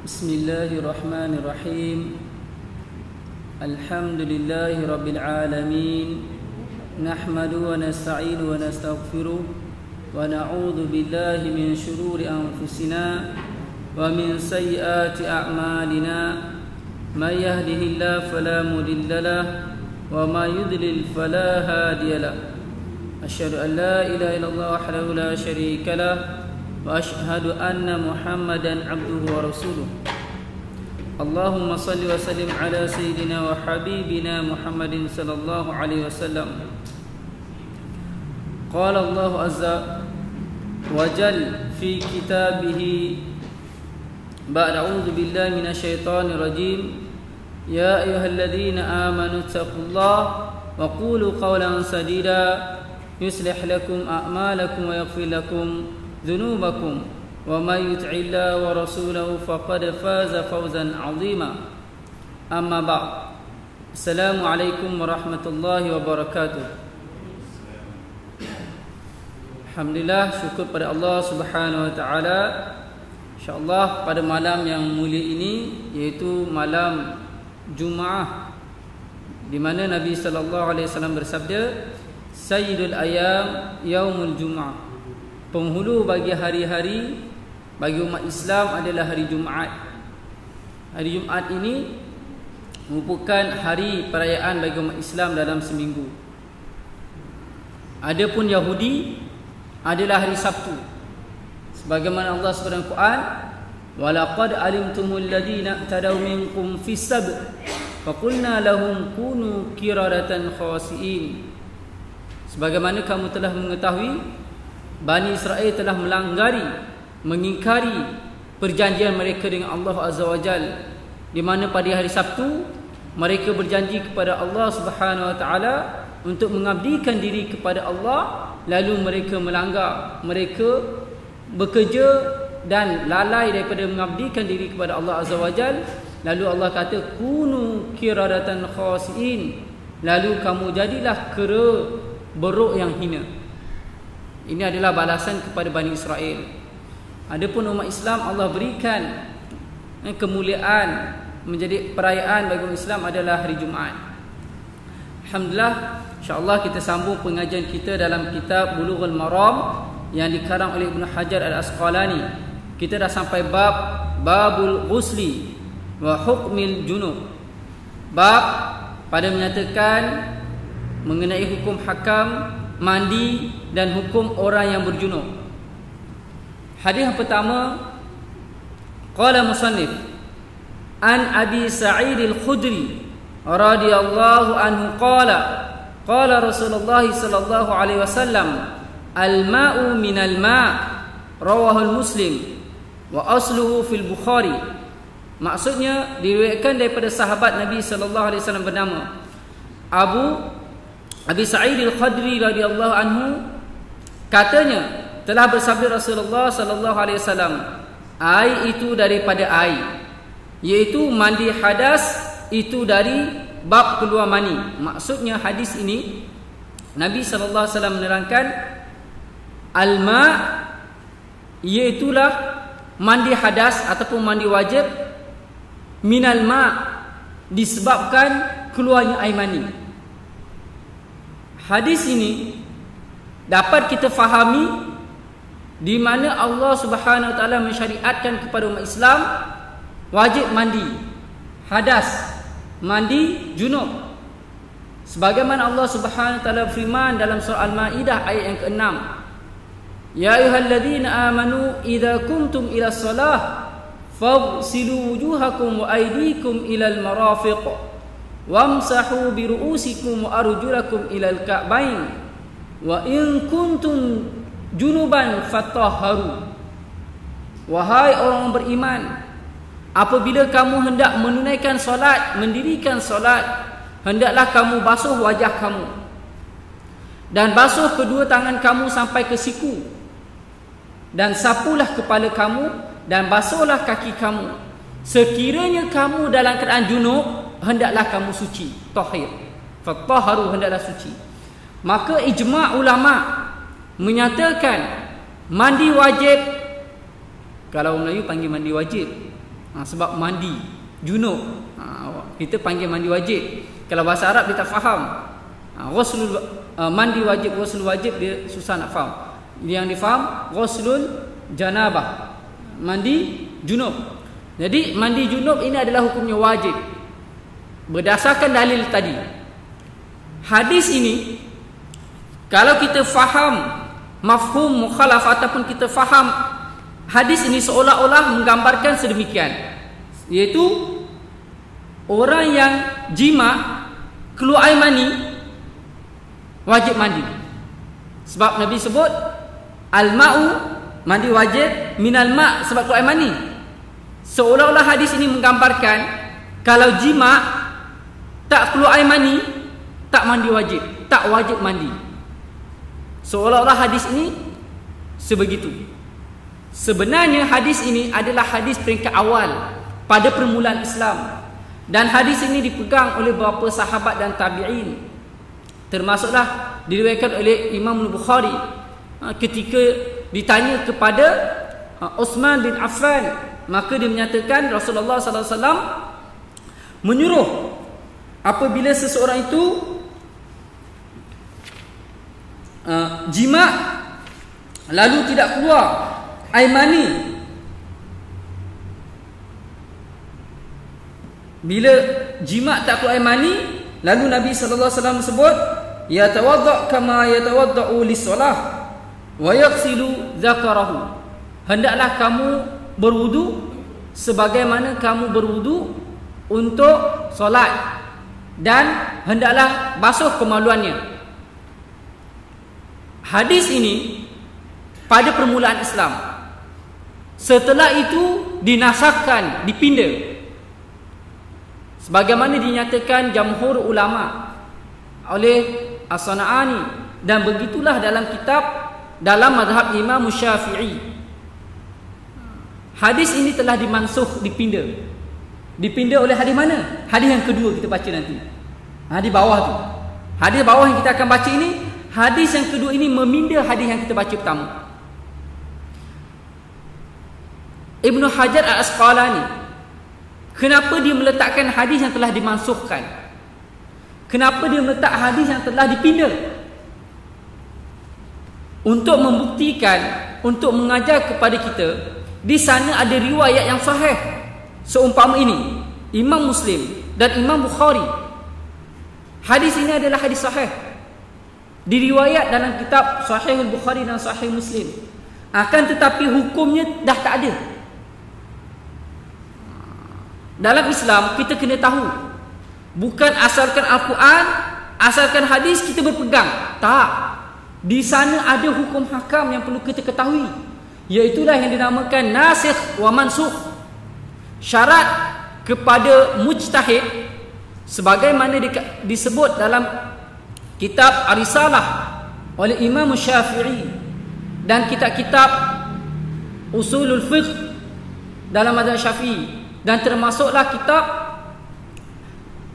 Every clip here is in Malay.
بسم الله الرحمن الرحيم الحمد لله رب العالمين نحمده ونستعينه ونستغفره ونعوذ بالله من شرور أنفسنا ومن سيئات أعمالنا من يهده الله فلا مضل له وما يضلل فلا هادي له أشهد أن لا إله إلا الله وحده لا شريك له وأشهد أن محمدا عبده ورسوله اللهم صل وسلم على سيدنا وحبيبنا محمد صلى الله عليه وسلم قال الله عز وجل في كتابه بعد أعوذ بالله من الشيطان الرجيم يا أيها الذين آمنوا اتقوا الله وقولوا قولا سديدا يصلح لكم أعمالكم ويغفر لكم ذنوبكم ومن يطع الله ورسوله فقد فاز فوزا عظيما أما بعد السلام عليكم ورحمة الله وبركاته. Alhamdulillah, syukur pada Allah Subhanahu wa taala. Insya-Allah pada malam yang mulia ini, yaitu malam Jumaah, di mana Nabi sallallahu alaihi wasallam bersabda, Sayyidul Ayyam Yaumul Jumaah. Penghulu bagi hari-hari bagi umat Islam adalah hari Jumaat. Hari Jumaat ini merupakan hari perayaan bagi umat Islam dalam seminggu. Adapun Yahudi adalah hari Sabtu. Sebagaimana Allah sebut dalam Quran, "Walaqad alimtumul ladina tadaw minkum fis sabt, faqulna lahum kunu qiradatan khasiin." Sebagaimana kamu telah mengetahui, Bani Israel telah mengingkari perjanjian mereka dengan Allah Azza wa Jal, di mana pada hari Sabtu mereka berjanji kepada Allah Subhanahu wa taala untuk mengabdikan diri kepada Allah, lalu mereka melanggar, mereka bekerja dan lalai daripada mengabdikan diri kepada Allah Azza wa Jal. Lalu Allah kata, kunu qiradatan khasiin, lalu kamu jadilah kera beruk yang hina. Ini adalah balasan kepada Bani Israel. Adapun umat Islam, Allah berikan kemuliaan, menjadi perayaan bagi umat Islam adalah hari Jumaat. Alhamdulillah, insya-Allah kita sambung pengajian kita dalam kitab Bulughul Maram yang dikarang oleh Ibnu Hajar Al-Asqalani. Kita dah sampai babul ghusli wa hukmil junub. Bab pada menyatakan mengenai hukum hakam mandi dan hukum orang yang berjunub. Hadis yang pertama, qala musannif an Abi Sa'id Al-Khudri radhiyallahu anhu qala qala Rasulullah sallallahu alaihi wasallam al-ma'u minal ma', rawahu Muslim wa asluhu fil Bukhari. Maksudnya diriwayatkan daripada sahabat Nabi sallallahu alaihi wasallam bernama Abi Sa'id Al-Khudri radhiyallahu anhu, katanya telah bersabda Rasulullah sallallahu alaihi wasallam, air itu daripada air, iaitu mandi hadas itu dari bab keluar mani. Maksudnya hadis ini Nabi sallallahu alaihi wasallam menerangkan al-ma, iaitulah mandi hadas ataupun mandi wajib, minal ma, disebabkan keluarnya air mani. Hadis ini dapat kita fahami di mana Allah Subhanahu wa taala mensyariatkan kepada umat Islam wajib mandi hadas, mandi junub. Sebagaimana Allah Subhanahu wa taala firman dalam surah Al-Maidah ayat yang ke-6, Ya ayyuhalladzina amanu idza kumtum ila shalah faghsilu wujuhakum wa aydikum ilal marafiq wamsahu bi ru'usikum wa arjulakum ilal ka'bain wa in kuntum junuban fatahharu. Wahai orang beriman, apabila kamu hendak menunaikan solat, mendirikan solat, hendaklah kamu basuh wajah kamu dan basuh kedua tangan kamu sampai ke siku, dan sapulah kepala kamu dan basuhlah kaki kamu. Sekiranya kamu dalam keadaan junub, hendaklah kamu suci, tahir. Fatahharu, hendaklah suci. Maka ijma' ulama menyatakan mandi wajib, kalau orang Melayu panggil mandi wajib, Sebab mandi junub, kita panggil mandi wajib. Kalau bahasa Arab dia tak faham. Mandi wajib, ghusl wajib dia susah nak faham. Yang difaham ghuslul janabah, mandi junub. Jadi mandi junub ini adalah hukumnya wajib berdasarkan dalil tadi. Hadis ini kalau kita faham mafhum mukhalaf ataupun kita faham hadis ini seolah-olah menggambarkan sedemikian, iaitu orang yang jima keluar air mani wajib mandi. Sebab Nabi sebut al-ma'u, mandi wajib, minal ma', sebab keluar air mani. Seolah-olah hadis ini menggambarkan kalau jima tak keluar air mani tak mandi wajib, tak wajib mandi. Seolah-olah hadis ini sebegitu. Sebenarnya hadis ini adalah hadis peringkat awal pada permulaan Islam, dan hadis ini dipegang oleh beberapa sahabat dan tabi'in. Termasuklah diriwayatkan oleh Imam Bukhari ketika ditanya kepada Uthman bin Affan, maka dia menyatakan Rasulullah sallallahu alaihi wasallam menyuruh apabila seseorang itu jima lalu tidak keluar air mani, bila jima tak keluar air mani, lalu Nabi sallallahu alaihi wasallam sebut yatawadda kama yatawaddau lis-solah wa yaghsilu dzakarahu, hendaklah kamu berwudu sebagaimana kamu berwudu untuk solat, dan hendaklah basuh kemaluannya. Hadis ini pada permulaan Islam. Setelah itu dinasakkan, dipinda, sebagaimana dinyatakan jamhur ulama oleh As-Sana'ani, dan begitulah dalam kitab dalam mazhab Imam Syafi'i. Hadis ini telah dimansukh, dipinda. Dipinda oleh hadis mana? Hadis yang kedua kita baca nanti. Di bawah tu. Hadis bawah yang kita akan baca ini, hadis yang kedua ini meminda hadis yang kita baca pertama. Ibn Hajar Al-Asqalani, kenapa dia meletakkan hadis yang telah dimansukhkan? Kenapa dia meletak hadis yang telah dipinda? Untuk membuktikan, untuk mengajar kepada kita, di sana ada riwayat yang sahih seumpama ini, Imam Muslim dan Imam Bukhari. Hadis ini adalah hadis sahih, diriwayat dalam kitab Sahih Bukhari dan Sahih Muslim. Akan tetapi hukumnya dah tak ada. Dalam Islam kita kena tahu, bukan asalkan Al-Quran, asalkan hadis kita berpegang. Tak. Di sana ada hukum hakam yang perlu kita ketahui, iaitulah yang dinamakan nasikh wa mansukh. Syarat kepada mujtahid sebagaimana disebut dalam kitab Ar-Risalah oleh Imam Syafi'i dan kitab-kitab usulul fiqh dalam mazhab Syafi'i, dan termasuklah kitab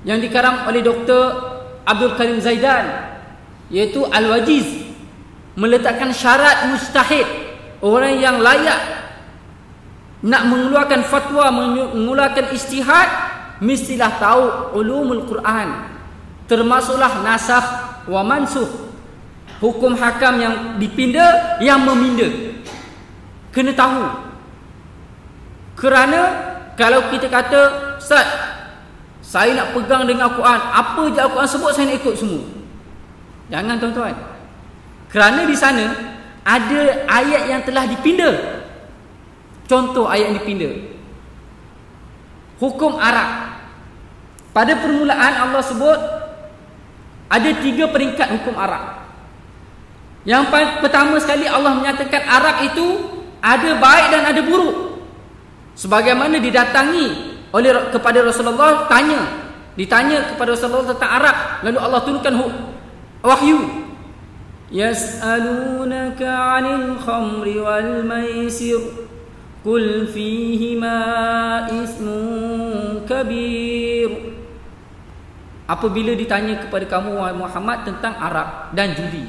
yang dikarang oleh Dr. Abdul Karim Zaidan, iaitu Al-Wajiz, meletakkan syarat mujtahid, orang yang layak nak mengeluarkan fatwa, mengeluarkan ijtihad, mestilah tahu ulumul Quran, termasuklah nasakh wa mansukh, hukum hakam yang dipinda, yang meminda, kena tahu. Kerana kalau kita kata, Ustaz, saya nak pegang dengan Al-Quran, apa je Al-Quran sebut saya nak ikut semua. Jangan tuan-tuan. Kerana di sana ada ayat yang telah dipinda. Contoh ayat yang dipinda, hukum arak. Pada permulaan Allah sebut ada 3 peringkat hukum arak. Yang pertama sekali Allah menyatakan arak itu ada baik dan ada buruk. Sebagaimana didatangi oleh kepada Rasulullah, ditanya kepada Rasulullah tentang arak, lalu Allah turunkan wahyu. Yas'alunaka 'anil khamri wal maisir qul fihima ismun kabir. Apabila ditanya kepada kamu wahai Muhammad tentang arak dan judi,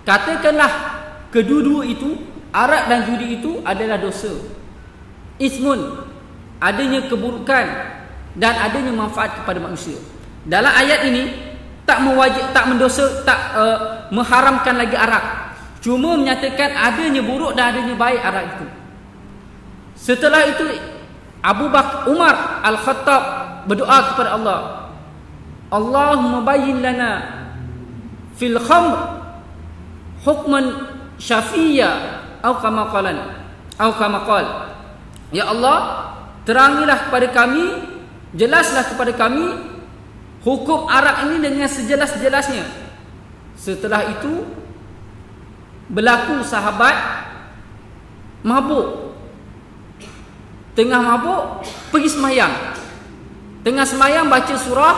katakanlah kedua-dua itu, arak dan judi itu adalah dosa. Ismun, adanya keburukan dan adanya manfaat kepada manusia. Dalam ayat ini tak mengharamkan lagi arak, cuma menyatakan adanya buruk dan adanya baik arak itu. Setelah itu Umar Al-Khattab berdoa kepada Allah, Allahumma bayyin lana fil khamr hukman syafiya atau kama qala. Ya Allah, terangilah kepada kami, jelaslah kepada kami hukum arak ini dengan sejelas-jelasnya. Setelah itu berlaku sahabat mabuk. Tengah mabuk pergi semayang. Tengah semayang baca surah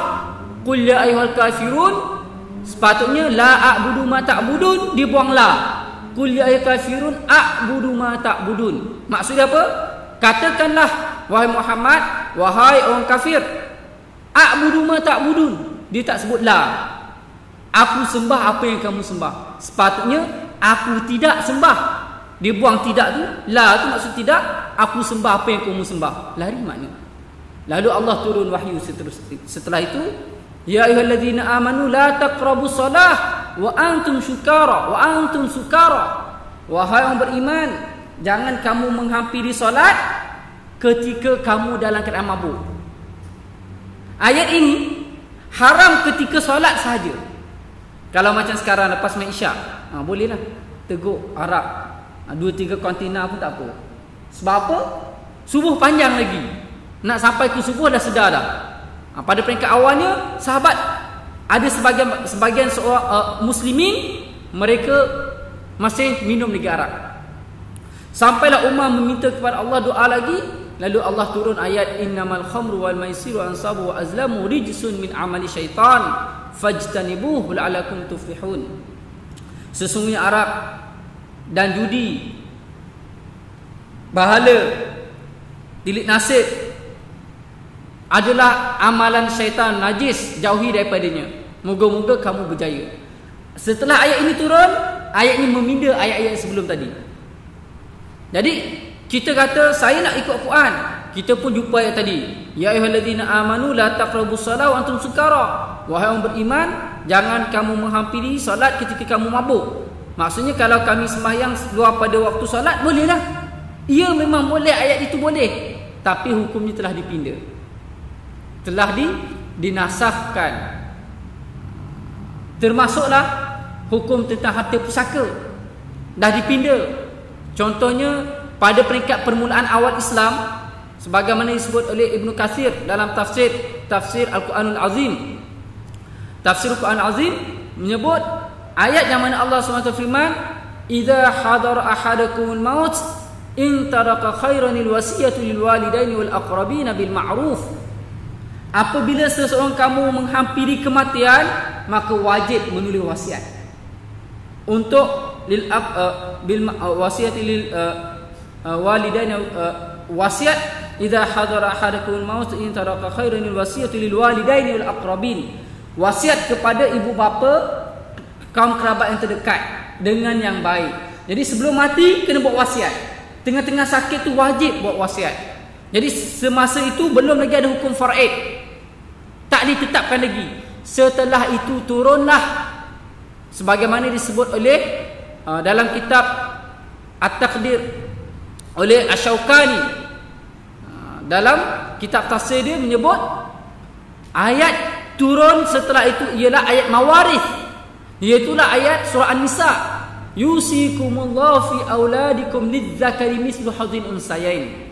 Qul ya ayyuhal kafirun. Sepatutnya la a'budu ma ta'budun, dibuang la. Qul ya ayyuhal kafirun a'budu ma ta'budun. Maksudnya apa? Katakanlah wahai Muhammad, wahai orang kafir, a'budu ma ta'budun. Dia tak sebut la. Aku sembah apa yang kamu sembah. Sepatutnya aku tidak sembah. Dia buang tidak tu, la tu maksud tidak. Aku sembah apa yang kamu sembah. Lari makna. Lalu Allah turun wahyu setelah itu, ya ayyuhalladzina amanu la taqrabus salah wa antum sukara. Wahai orang beriman, jangan kamu menghampiri solat ketika kamu dalam keadaan mabuk. Ayat ini haram ketika solat sahaja. Kalau macam sekarang lepas main isyak, bolehlah teguk arak 2-3 kontainer pun tak apa. Sebab apa? Subuh panjang lagi. Nak sampai ke subuh dah sedar dah. Pada peringkat awalnya, sahabat ada sebagian muslimin, mereka masih minum lagi arak. Sampailah Umar meminta kepada Allah doa lagi, lalu Allah turun ayat innamal khamru wal maisiru wa ansabu wa azlamu rijsun min amali syaitan fajtanibuhu la'allakum tuflihun. Sesungguhnya arak dan judi, bahala, tilik nasib adalah amalan syaitan najis, jauhi daripadanya. Moga-moga kamu berjaya. Setelah ayat ini turun, ayat ini meminda ayat-ayat sebelum tadi. Jadi kita kata saya nak ikut Quran, kita pun jumpa ayat tadi, ya ayyuhalladzina amanu la taqrabus salah wa antum sukara. Wahai orang beriman, jangan kamu menghampiri solat ketika kamu mabuk. Maksudnya kalau kami sembahyang luar pada waktu solat, bolehlah. Ya memang boleh, ayat itu boleh. Tapi hukumnya telah dipinda. Telah dinasahkan. Termasuklah hukum tentang harta pusaka. Dah dipinda. Contohnya pada peringkat permulaan awal Islam, sebagaimana disebut oleh Ibnu Katsir dalam tafsir Al-Quranul Azim. Tafsir Al-Quran Azim menyebut ayat yang mana Allah SWT firman, idza hadara ahadakumul maut in taraka khairanil wasiyatu lil walidaini wal aqrabina bil ma'ruf. Apabila seseorang kamu menghampiri kematian, maka wajib menulis wasiat untuk bil wasiyati lil walidaini, wasiat idza hadara ahadakumul maut in taraka khairanil wasiyatu lil walidaini wal aqrabin. Wasiat kepada ibu bapa, kaum kerabat yang terdekat dengan yang baik. Jadi sebelum mati kena buat wasiat. Tengah-tengah sakit tu wajib buat wasiat. Jadi semasa itu belum lagi ada hukum faraid, tak ditetapkan lagi. Setelah itu turunlah sebagaimana disebut oleh dalam kitab At-Taqdir oleh Asy-Syaukani. Dalam kitab tafsir dia menyebut ayat turun setelah itu ialah ayat mawarith, iaitulah ayat surah An-Nisa, yusikumullahu fi auladikum lidzakari mislu hadzil unsayain.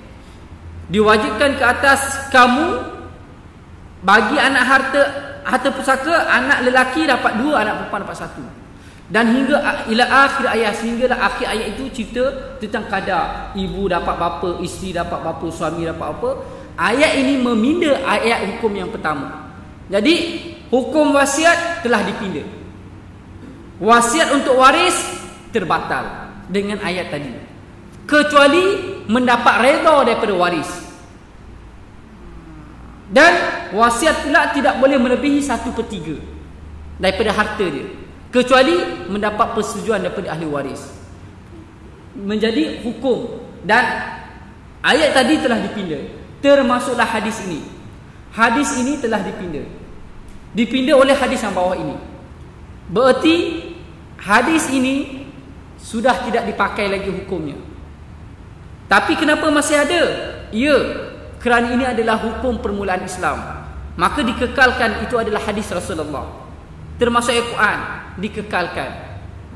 Diwajibkan ke atas kamu bagi anak harta pusaka, anak lelaki dapat 2, anak perempuan dapat 1. Dan hingga ila akhir ayat, sehinggalah akhir ayat itu cerita tentang kadar ibu dapat berapa, isteri dapat berapa, suami dapat apa. Ayat ini meminda ayat hukum yang pertama. Jadi hukum wasiat telah dipinda. Wasiat untuk waris terbatal dengan ayat tadi, kecuali mendapat redha daripada waris. Dan wasiat pula tidak boleh melebihi 1/3 daripada harta dia, kecuali mendapat persetujuan daripada ahli waris. Menjadi hukum. Dan ayat tadi telah dipinda. termasuklah hadis ini. Hadis ini telah dipinda oleh hadis yang bawah ini. Berarti hadis ini sudah tidak dipakai lagi hukumnya. Tapi kenapa masih ada? Ya, kerana ini adalah hukum permulaan Islam. Maka dikekalkan, itu adalah hadis Rasulullah. Termasuk Al-Quran dikekalkan.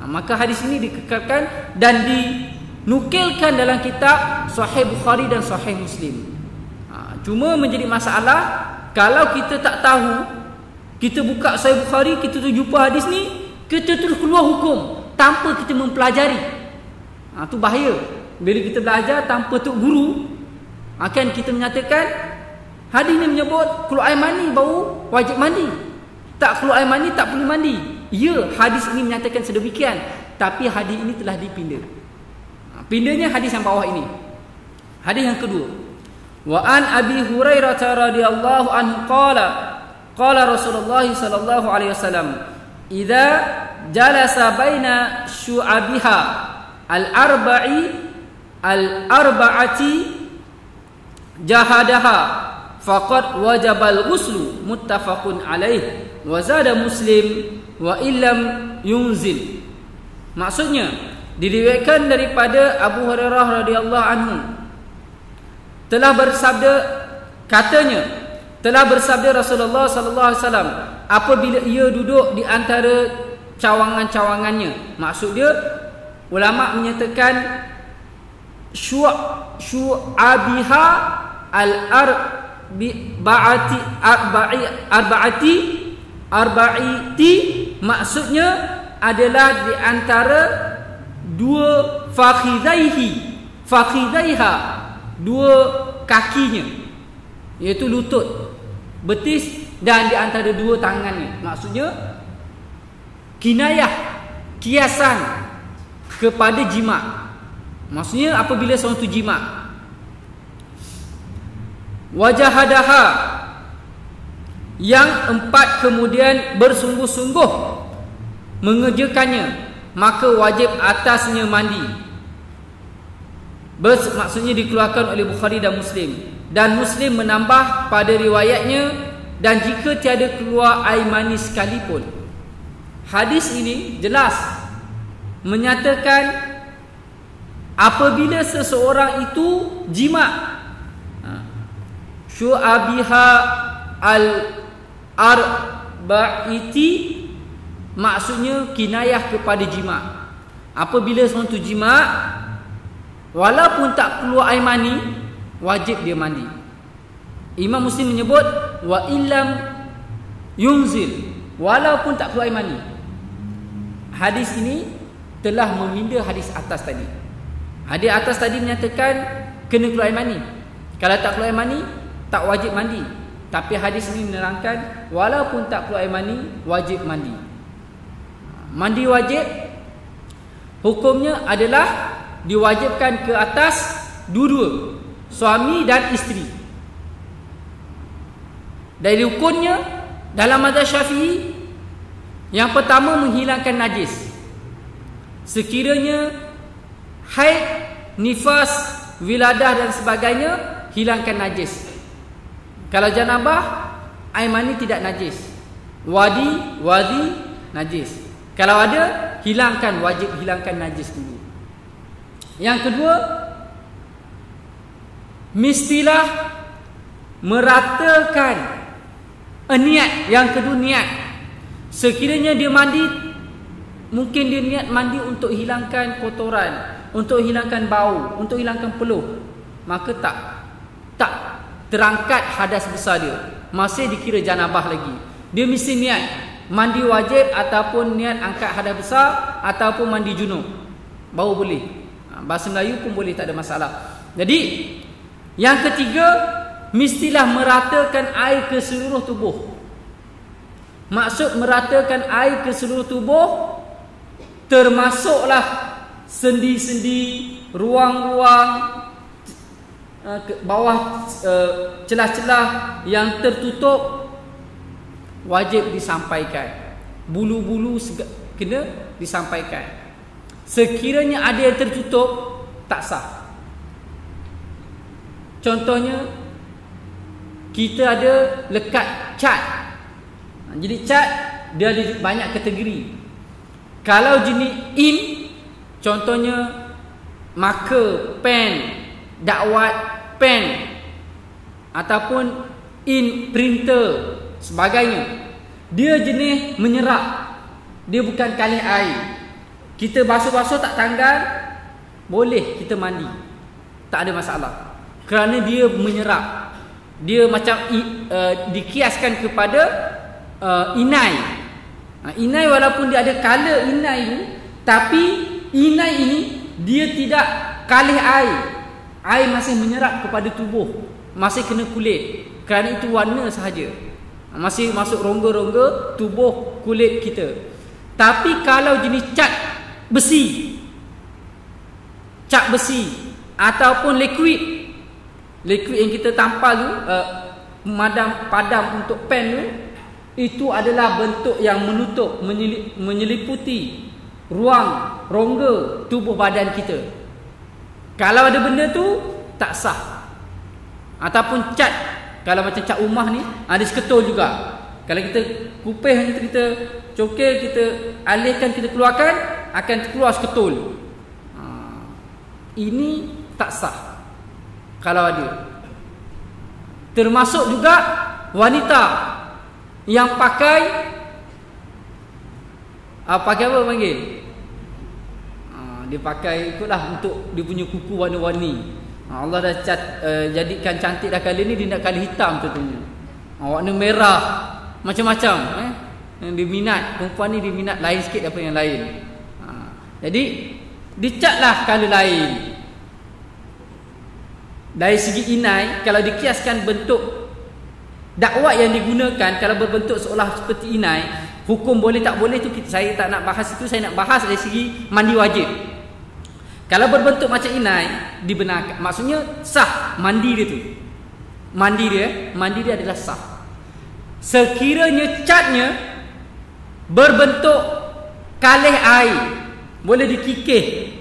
Maka hadis ini dikekalkan dan dinukilkan dalam kitab Sahih Bukhari dan Sahih Muslim. Cuma menjadi masalah, kalau kita tak tahu, kita buka Sahih Bukhari, kita tu jumpa hadis ni, kita terus keluar hukum tanpa kita mempelajari. Tu bahaya. Bila kita belajar tanpa tok guru, akan kita menyatakan hadis ni menyebut keluar air mani baru wajib mandi. Tak keluar air mani tak perlu mandi. Ya, hadis ini menyatakan sedemikian, tapi hadis ini telah dipinda. Pindanya hadis yang bawah ini. Hadis yang kedua. Wa an Abi Hurairah radhiyallahu anhu qala Rasulullah sallallahu alaihi wasallam, "Idza jalasa baina syu'abiha al-arba'ati jahadaha faqad wajabal ghuslu." Muttafaqun alaih. Wa zada Muslim wa illam yunzil. Maksudnya diriwayatkan daripada Abu Hurairah radhiyallahu anhu, telah bersabda Rasulullah sallallahu alaihi wasallam apabila ia duduk di antara cawangan-cawangannya. Maksud dia, ulama menyatakan syu'abiha arba'ati maksudnya adalah di antara dua fakhidaiha, dua kakinya, iaitu lutut, betis, dan di antara dua tangannya. Maksudnya kinayah, kiasan kepada jima'. Maksudnya apabila seorang tu jima'. Wajahadaha, yang empat kemudian bersungguh-sungguh mengerjakannya, maka wajib atasnya mandi. Maksudnya dikeluarkan oleh Bukhari dan Muslim. Dan Muslim menambah pada riwayatnya, dan jika tiada keluar air mani sekalipun. Hadis ini jelas menyatakan apabila seseorang itu jima', syu'abiha al-arba'iti maksudnya kinayah kepada jima'. Apabila seorang tu jima', walaupun tak keluar air mani, wajib dia mandi. Imam Muslim menyebut wa illam yunzil, walaupun tak keluar air mani. Hadis ini telah meminda hadis atas tadi. Hadis atas tadi menyatakan kena keluar air mani. Kalau tak keluar air mani, tak wajib mandi. Tapi hadis ini menerangkan walaupun tak keluar air mani, wajib mandi. Mandi wajib, hukumnya adalah diwajibkan ke atas dua-dua, suami dan isteri. Dari rukunnya dalam mazhab Syafi'i, yang pertama menghilangkan najis. Sekiranya haid, nifas, wiladah dan sebagainya, hilangkan najis. Kalau janabah, air mani tidak najis. Wadi najis. Kalau ada, hilangkan, wajib hilangkan najis dulu. Yang kedua, mestilah meratakan niat. Yang kedua, niat. Sekiranya dia mandi, mungkin dia niat mandi untuk hilangkan kotoran, untuk hilangkan bau, untuk hilangkan peluh, maka tak terangkat hadas besar dia, masih dikira janabah lagi. Dia mesti niat mandi wajib, ataupun niat angkat hadas besar, ataupun mandi junub, baru boleh. Bahasa Melayu pun boleh, tak ada masalah. Jadi yang ketiga, mestilah meratakan air ke seluruh tubuh. Maksud meratakan air ke seluruh tubuh, termasuklah sendi-sendi, ruang-ruang, bawah celah-celah yang tertutup, wajib disampaikan. Bulu-bulu kena disampaikan. Sekiranya ada yang tertutup, tak sah. Contohnya kita ada lekat cat. Jadi cat dia ada banyak kategori. Kalau jenis in, contohnya marker, pen, dakwat, pen, ataupun in printer sebagainya, dia jenis menyerap. Dia bukan kalih air. Kita basuh-basuh tak tanggal, boleh kita mandi, tak ada masalah, kerana dia menyerap. Dia macam dikiaskan kepada inai. Inai walaupun dia ada color inai tu, tapi inai ini dia tidak kalih air. Air masih menyerap kepada tubuh, masih kena kulit, kerana itu warna sahaja, masih masuk rongga-rongga tubuh kulit kita. Tapi kalau jenis cat besi ataupun liquid yang kita tampal tu, padam untuk pen tu, itu adalah bentuk yang menutup, menyeliputi ruang rongga tubuh badan kita. Kalau ada benda tu tak sah. Ataupun cat, kalau macam cat rumah ni ada seketul juga. Kalau kita kupih, kita cokil, kita alihkan, kita keluarkan, akan keluar seketul. Ini tak sah kalau ada. Termasuk juga wanita yang pakai apa panggil? Dia pakai ikutlah untuk dia punya kuku warna-warni. Allah dah jadikan cantik dah kali ni, dia nak kali hitam tentunya. Warna merah, macam-macam. Dia minat, perempuan ni dia minat lain sikit daripada yang lain. Jadi dicatlah color lain. Dari segi inai, kalau dikiaskan bentuk dakwat yang digunakan, kalau berbentuk seolah seperti inai, hukum boleh tak boleh tu saya tak nak bahas itu. Saya nak bahas dari segi mandi wajib. Kalau berbentuk macam inai, dibenarkan, maksudnya sah mandi dia tu. Mandi dia adalah sah. Sekiranya catnya berbentuk kalih air, boleh dikikih,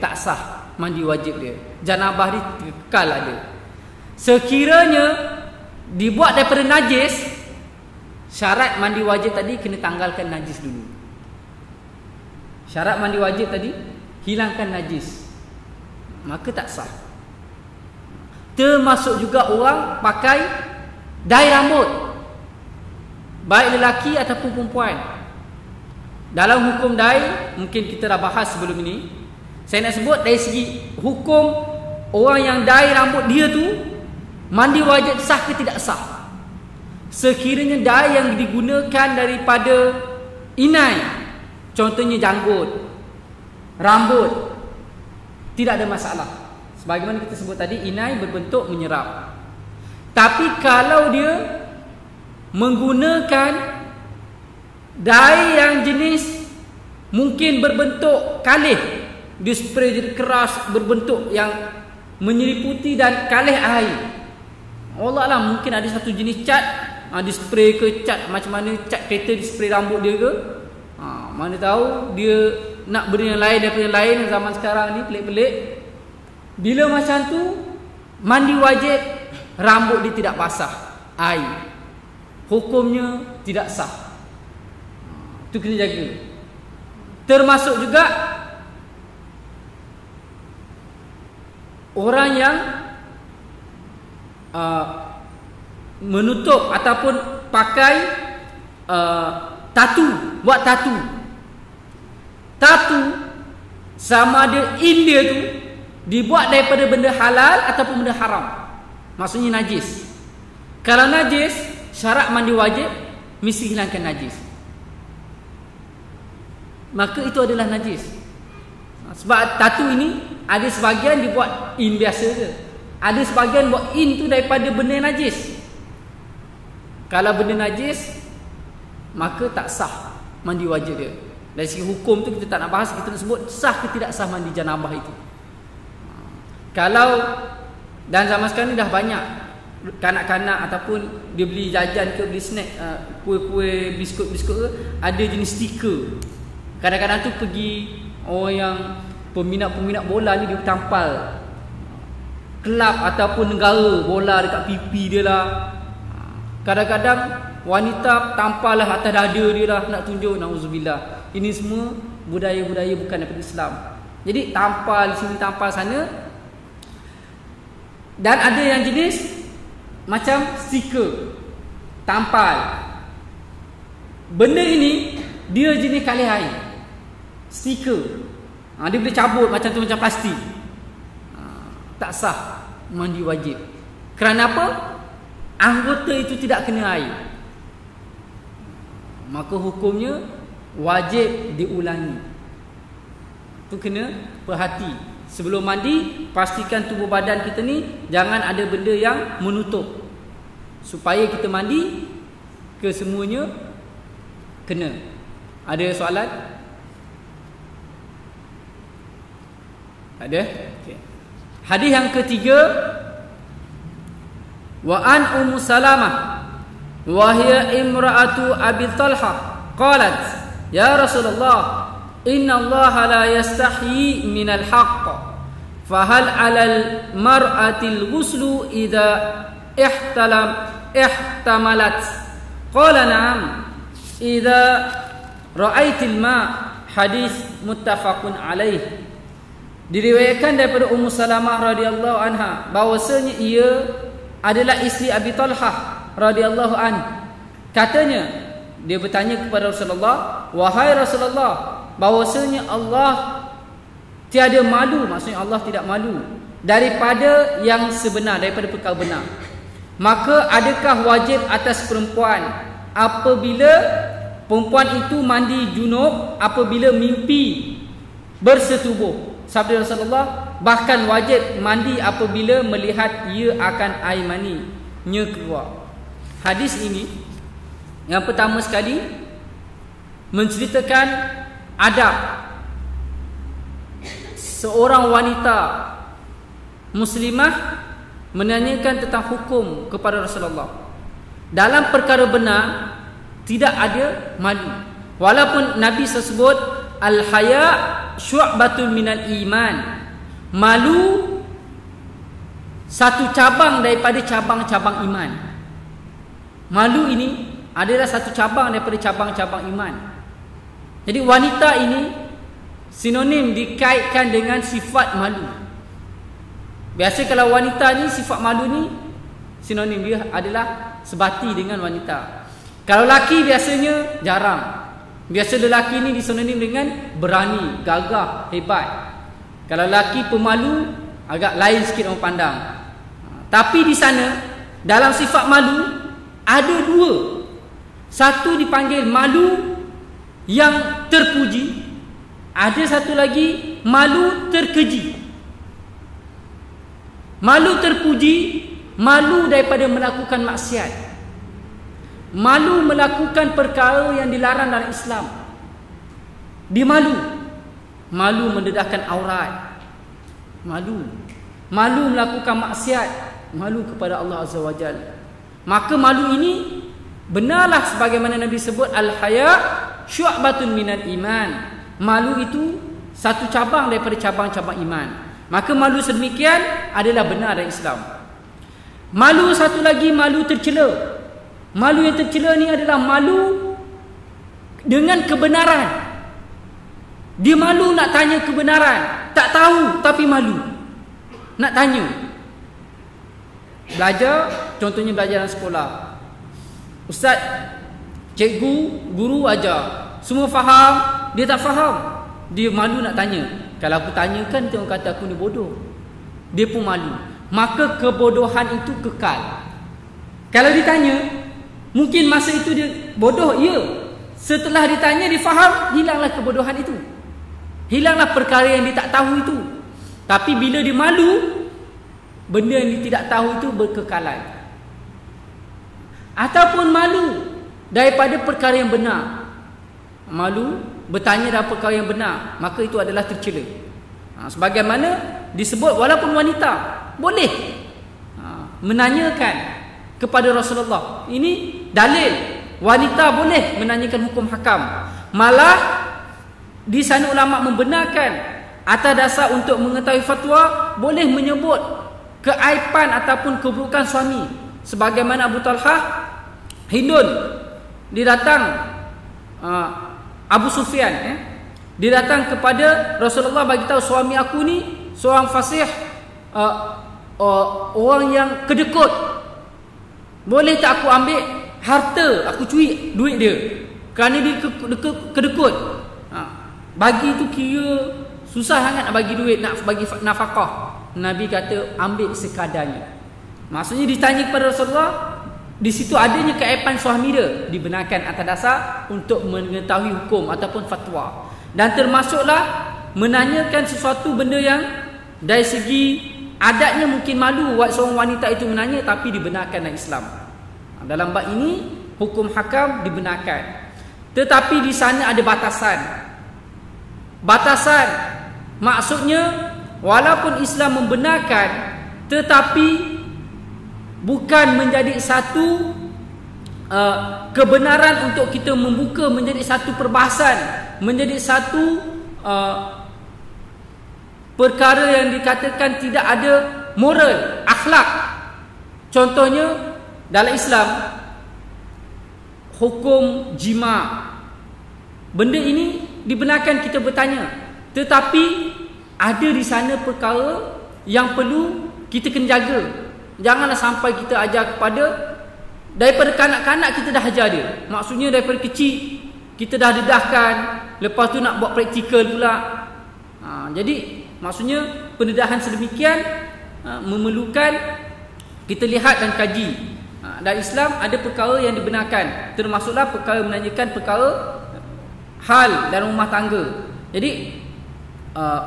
tak sah mandi wajib dia. Janabah dia kekal ada. Sekiranya dibuat daripada najis, syarat mandi wajib tadi kena tanggalkan najis dulu. Syarat mandi wajib tadi, hilangkan najis, maka tak sah. Termasuk juga orang pakai dai rambut, baik lelaki ataupun perempuan. Dalam hukum dai, mungkin kita dah bahas sebelum ini. Saya nak sebut dari segi hukum orang yang dai rambut dia tu, mandi wajib sah ke tidak sah. Sekiranya dai yang digunakan daripada inai, contohnya janggut, rambut, tidak ada masalah. Sebagaimana kita sebut tadi, inai berbentuk menyerap. Tapi kalau dia menggunakan dai yang jenis mungkin berbentuk kalih, dia spray jadi keras, berbentuk yang menyeliputi dan kalih air, Allah lah, mungkin ada satu jenis cat, di spray ke cat macam mana, cat kereta di spray rambut dia ke, mana tahu dia nak benda yang lain daripada yang lain. Zaman sekarang ni pelik-pelik. Bila macam tu, mandi wajib, rambut dia tidak basah air, hukumnya tidak sah. Itu kena jaga. Termasuk juga orang yang menutup ataupun pakai tatu, buat tatu. Tatu sama ada in dia tu dibuat daripada benda halal ataupun benda haram, maksudnya najis. Kalau najis, syarat mandi wajib mesti hilangkan najis, maka itu adalah najis. Sebab tatu ini ada sebahagian dibuat in biasa je, ada sebahagian buat in tu daripada benda yang najis. Kalau benda najis, maka tak sah mandi wajib dia. Dari segi hukum tu kita tak nak bahas, kita nak sebut sah ke tidak sah mandi janabah itu. Kalau dan zaman sekarang ni dah banyak kanak-kanak ataupun dia beli jajan ke, beli snack, kuih-kuih, biskut-biskut ke, ada jenis stiker. Kadang-kadang tu pergi orang yang peminat-peminat bola ni, dia tampal kelab ataupun negara bola dekat pipi dia lah. Kadang-kadang wanita tampallah atas dada dia lah, nak tunjuk, na'udzubillah. Ini semua budaya-budaya bukan daripada Islam. Jadi tampal sini, tampal sana. Dan ada yang jenis macam stiker, tampal. Benda ini dia jenis kalih air, stiker. Dia boleh cabut macam tu, macam plastik. Tak sah, mandi wajib. Kerana apa? Anggota itu tidak kena air, maka hukumnya wajib diulangi. Itu kena perhati. Sebelum mandi, pastikan tubuh badan kita ni jangan ada benda yang menutup, supaya kita mandi kesemuanya kena. Ada soalan? Ada? Okay. Hadis yang ketiga, wa an Ummu Salamah wa hiya imra'atu Abi Talha qalat ya Rasulullah inna Allah la yastahyi minal haqq fa hal 'alal mar'ati al-ghuslu idza ihtamalat qala na'am idza ra'aitil ma'. Hadis muttafaqun alaih. Diriwayatkan daripada Ummu Salamah radhiyallahu anha bahwasanya ia adalah isteri Abi Talhah radhiyallahu an. Katanya, dia bertanya kepada Rasulullah, wahai Rasulullah, bahwasanya Allah tiada malu, maksudnya Allah tidak malu daripada yang sebenar, daripada perkara benar. Maka adakah wajib atas perempuan apabila perempuan itu mandi junub apabila mimpi bersetubuh? Sabda Rasulullah, bahkan wajib mandi apabila melihat ia akan air mani-nya keluar. Hadis ini yang pertama sekali menceritakan adab seorang wanita muslimah menanyakan tentang hukum kepada Rasulullah. Dalam perkara benar tidak ada malu. Walaupun Nabi sebut al-haya syu'batun minal iman, malu satu cabang daripada cabang-cabang iman. Malu ini adalah satu cabang daripada cabang-cabang iman. Jadi wanita ini sinonim dikaitkan dengan sifat malu. Biasa kalau wanita ni sifat malu ni sinonim dia adalah sebati dengan wanita. Kalau laki biasanya jarang. Biasa lelaki ni disinonim dengan berani, gagah, hebat. Kalau lelaki pemalu, agak lain sikit orang pandang. Tapi di sana dalam sifat malu ada dua. Satu dipanggil malu yang terpuji, ada satu lagi malu terkeji. Malu terpuji, malu daripada melakukan maksiat, malu melakukan perkara yang dilarang dalam Islam. Dia malu, malu mendedahkan aurat, malu melakukan maksiat, malu kepada Allah Azza wa Jalla. Maka malu ini benarlah sebagaimana Nabi sebut al-haya syu'batun minal iman. Malu itu satu cabang daripada cabang-cabang iman. Maka malu sedemikian adalah benar dalam Islam. Malu satu lagi, malu tercela. Malu yang tercela ni adalah malu dengan kebenaran. Dia malu nak tanya kebenaran, tak tahu tapi malu nak tanya. Belajar, contohnya belajar dalam sekolah, ustaz, cikgu, guru ajar, semua faham, dia tak faham, dia malu nak tanya. Kalau aku tanyakan, dia orang kata aku ni bodoh, dia pun malu. Maka kebodohan itu kekal. Kalau ditanya, mungkin masa itu dia bodoh, ya. Setelah ditanya, dia faham, hilanglah kebodohan itu, hilanglah perkara yang dia tak tahu itu. Tapi bila dia malu, benda yang dia tidak tahu itu berkekalan. Ataupun malu daripada perkara yang benar, malu bertanya dalam perkara yang benar, maka itu adalah tercela. Sebagaimana disebut, walaupun wanita boleh menanyakan kepada Rasulullah. Ini dalil wanita boleh menanyakan hukum hakam. Malah di sana ulama membenarkan atas dasar untuk mengetahui fatwa, boleh menyebut keaiban ataupun keburukan suami. Sebagaimana Abu Talhah Hindun, dia datang Abu Sufyan, dia datang kepada Rasulullah, bagi tahu suami aku ni seorang fasih, orang yang kedekut. Boleh tak aku ambil harta, aku curi duit dia, kerana dia kedekut. Bagi tu kira susah sangat nak bagi duit, nak bagi nafkah. Nabi kata ambil sekadarnya. Maksudnya ditanya kepada Rasulullah, di situ adanya keaiban suami dia, dibenarkan atas dasar untuk mengetahui hukum ataupun fatwa. Dan termasuklah menanyakan sesuatu benda yang dari segi adatnya mungkin malu buat seorang wanita itu menanya, tapi dibenarkan dalam Islam. Dalam bab ini hukum hakam dibenarkan. Tetapi di sana ada batasan. Batasan maksudnya walaupun Islam membenarkan, tetapi bukan menjadi satu kebenaran untuk kita membuka menjadi satu perbahasan, menjadi satu perkara yang dikatakan tidak ada moral, akhlak. Contohnya dalam Islam, hukum jima, benda ini dibenarkan kita bertanya, tetapi ada di sana perkara yang perlu kita kena jaga. Janganlah sampai kita ajar kepada, daripada kanak-kanak kita dah ajar dia. Maksudnya daripada kecil kita dah dedahkan, lepas tu nak buat praktikal pula. Jadi maksudnya pendedahan sedemikian memerlukan kita lihat dan kaji. Dalam Islam ada perkara yang dibenarkan, termasuklah perkara menanyakan perkara hal dan rumah tangga. Jadi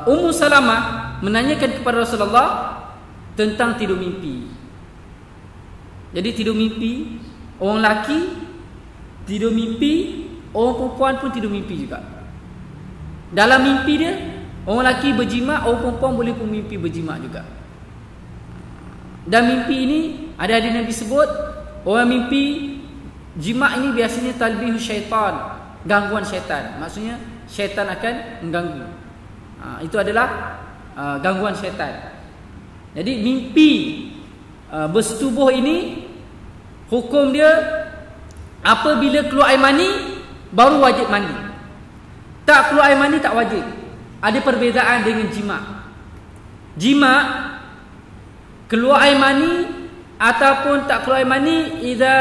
Ummu Salamah menanyakan kepada Rasulullah tentang tidur mimpi. Jadi tidur mimpi, orang lelaki tidur mimpi, orang perempuan pun tidur mimpi juga. Dalam mimpi dia, orang lelaki berjima, orang perempuan boleh pun mimpi berjima juga. Dan mimpi ini ada hadis Nabi sebut, orang mimpi jima ini biasanya talbih syaitan, gangguan syaitan. Maksudnya syaitan akan mengganggu. Itu adalah gangguan syaitan. Jadi mimpi bersetubuh ini, hukum dia apabila keluar air mani baru wajib mandi. Tak keluar air mani tak wajib. Ada perbezaan dengan jima. Jima keluar air mani ataupun tak keluar air mani, idza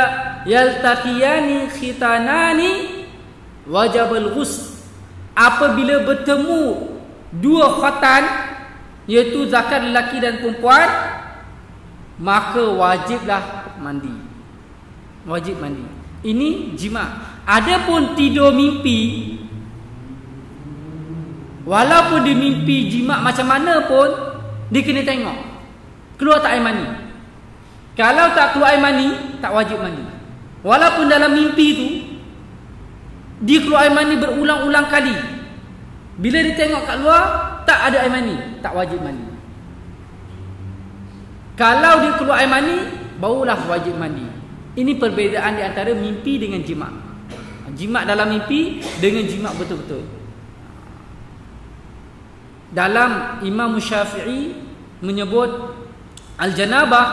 yaltaqiyani khitanani wajibul ghusl. Apabila bertemu dua khatan, iaitu zakar lelaki dan perempuan, maka wajiblah mandi. Wajib mandi. Ini jima. Adapun tidur mimpi, walaupun dia mimpi jima macam mana pun, dia kena tengok keluar tak air mani. Kalau tak keluar air mani, tak wajib mandi. Walaupun dalam mimpi tu dia keluar air mani berulang-ulang kali, bila dia tengok kat luar tak ada air mani, tak wajib mandi. Kalau dia keluar air mani, barulah wajib mandi. Ini perbezaan di antara mimpi dengan jima. Jima dalam mimpi dengan jima betul-betul. Dalam Imam Syafi'i menyebut al-janabah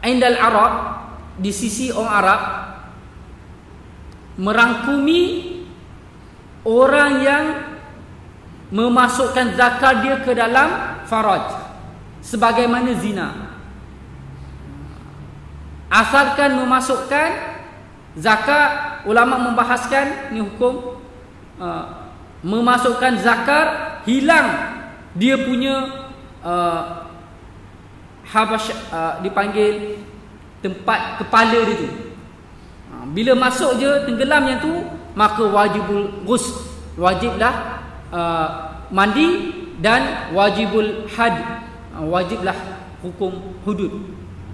indal Arab, di sisi orang Arab, merangkumi orang yang memasukkan zakar dia ke dalam faraj, sebagaimana zina. Asalkan memasukkan zakat, ulama membahaskan ni hukum memasukkan zakar, hilang dia punya habash, dipanggil tempat kepala dia tu. Bila masuk je tenggelam yang tu, maka wajibul ghusl, wajiblah mandi, dan wajibul had, wajiblah hukum hudud.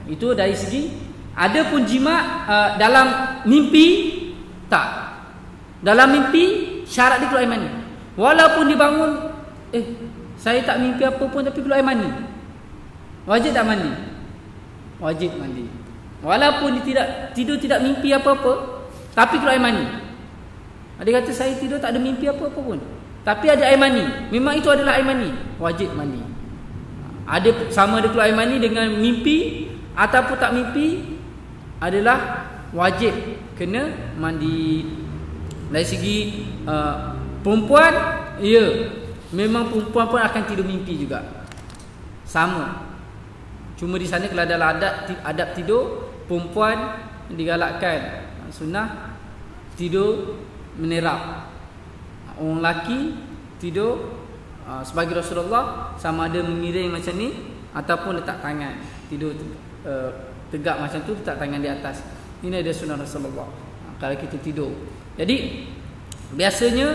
Itu dari segi. Adapun jima dalam mimpi, tak. Dalam mimpi syarat dia keluar air mani. Walaupun dibangun, saya tak mimpi apa pun tapi keluar air mani, wajib tak mandi? Wajib mandi. Walaupun dia tidur tidak mimpi apa-apa, tapi keluar air mani. Dia kata saya tidur tak ada mimpi apa-apa pun, tapi ada air mani, memang itu adalah air mani, wajib mandi. Ada sama ada keluar air mani dengan mimpi ataupun tak mimpi, adalah wajib kena mandi. Dari segi perempuan, ya, memang perempuan pun akan tidur mimpi juga, sama. Cuma di sana kalau adalah adab tidur, perempuan digalakkan sunnah tidur menerap. Orang lelaki tidur sebagai Rasulullah, sama ada mengiring macam ni ataupun letak tangan, tidur tegak macam tu, letak tangan di atas. Ini ada sunnah Rasulullah kalau kita tidur. Jadi biasanya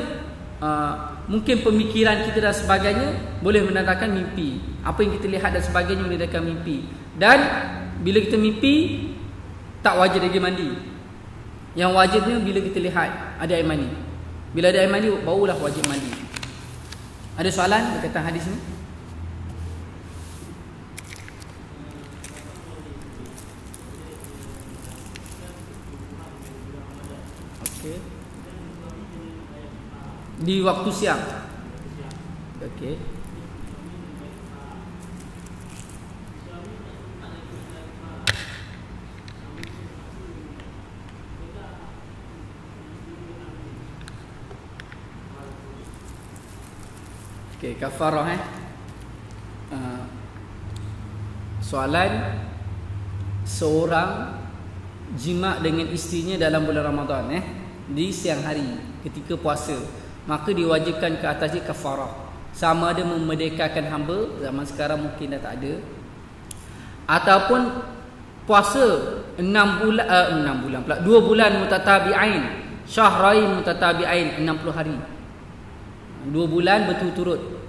mungkin pemikiran kita dan sebagainya boleh menandakan mimpi. Apa yang kita lihat dan sebagainya menandakan mimpi. Dan bila kita mimpi, tak wajib lagi mandi. Yang wajibnya bila kita lihat ada air mani. Bila ada air mani, barulah wajib mandi. Ada soalan berkaitan hadis ni? Okey. Di waktu siang. Okey. Okey, kafarah soalan, seorang jima' dengan isterinya dalam bulan Ramadan di siang hari ketika puasa, maka diwajibkan ke atas dia kafarah. Sama ada memerdekakan hamba, zaman sekarang mungkin dah tak ada, ataupun puasa 2 bulan mutatabi'ain, syahrain mutatabi'ain, 60 hari, 2 bulan berturut-turut,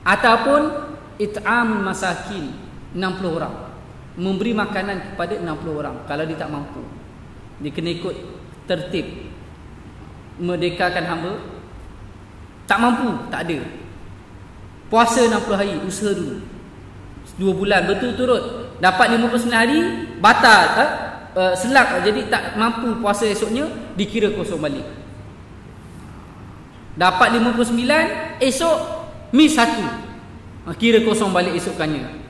ataupun it'am masakin, 60 orang, memberi makanan kepada 60 orang kalau dia tak mampu. Dia kena ikut tertib. Merdekakan hamba, tak mampu, tak ada. Puasa 60 hari, usaha dulu 2 bulan berturut-turut, dapat 59 hari, batal, selak, jadi tak mampu puasa esoknya, dikira kosong balik. Dapat 59, esok miss 1, kira kosong balik esokannya.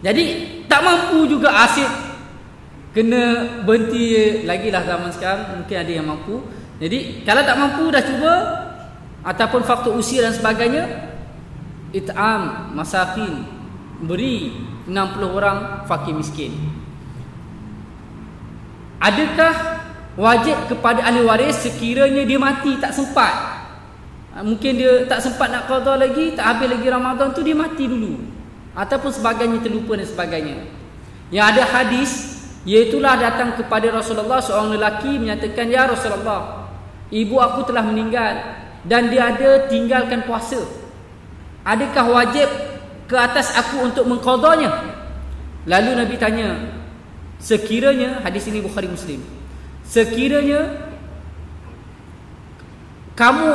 Jadi tak mampu juga, asyik kena berhenti lagi lah. Zaman sekarang mungkin ada yang mampu. Jadi kalau tak mampu, dah cuba, ataupun faktor usia dan sebagainya, it'am masakin, beri 60 orang fakir miskin. Adakah wajib kepada ahli waris sekiranya dia mati tak sempat? Mungkin dia tak sempat nak qada lagi, tak habis lagi Ramadan tu, dia mati dulu, ataupun sebagainya, terlupa dan sebagainya. Yang ada hadis, iaitulah datang kepada Rasulullah seorang lelaki menyatakan, ya Rasulullah, ibu aku telah meninggal dan dia ada tinggalkan puasa. Adakah wajib ke atas aku untuk mengqadanya? Lalu Nabi tanya, sekiranya, hadis ini Bukhari Muslim, sekiranya kamu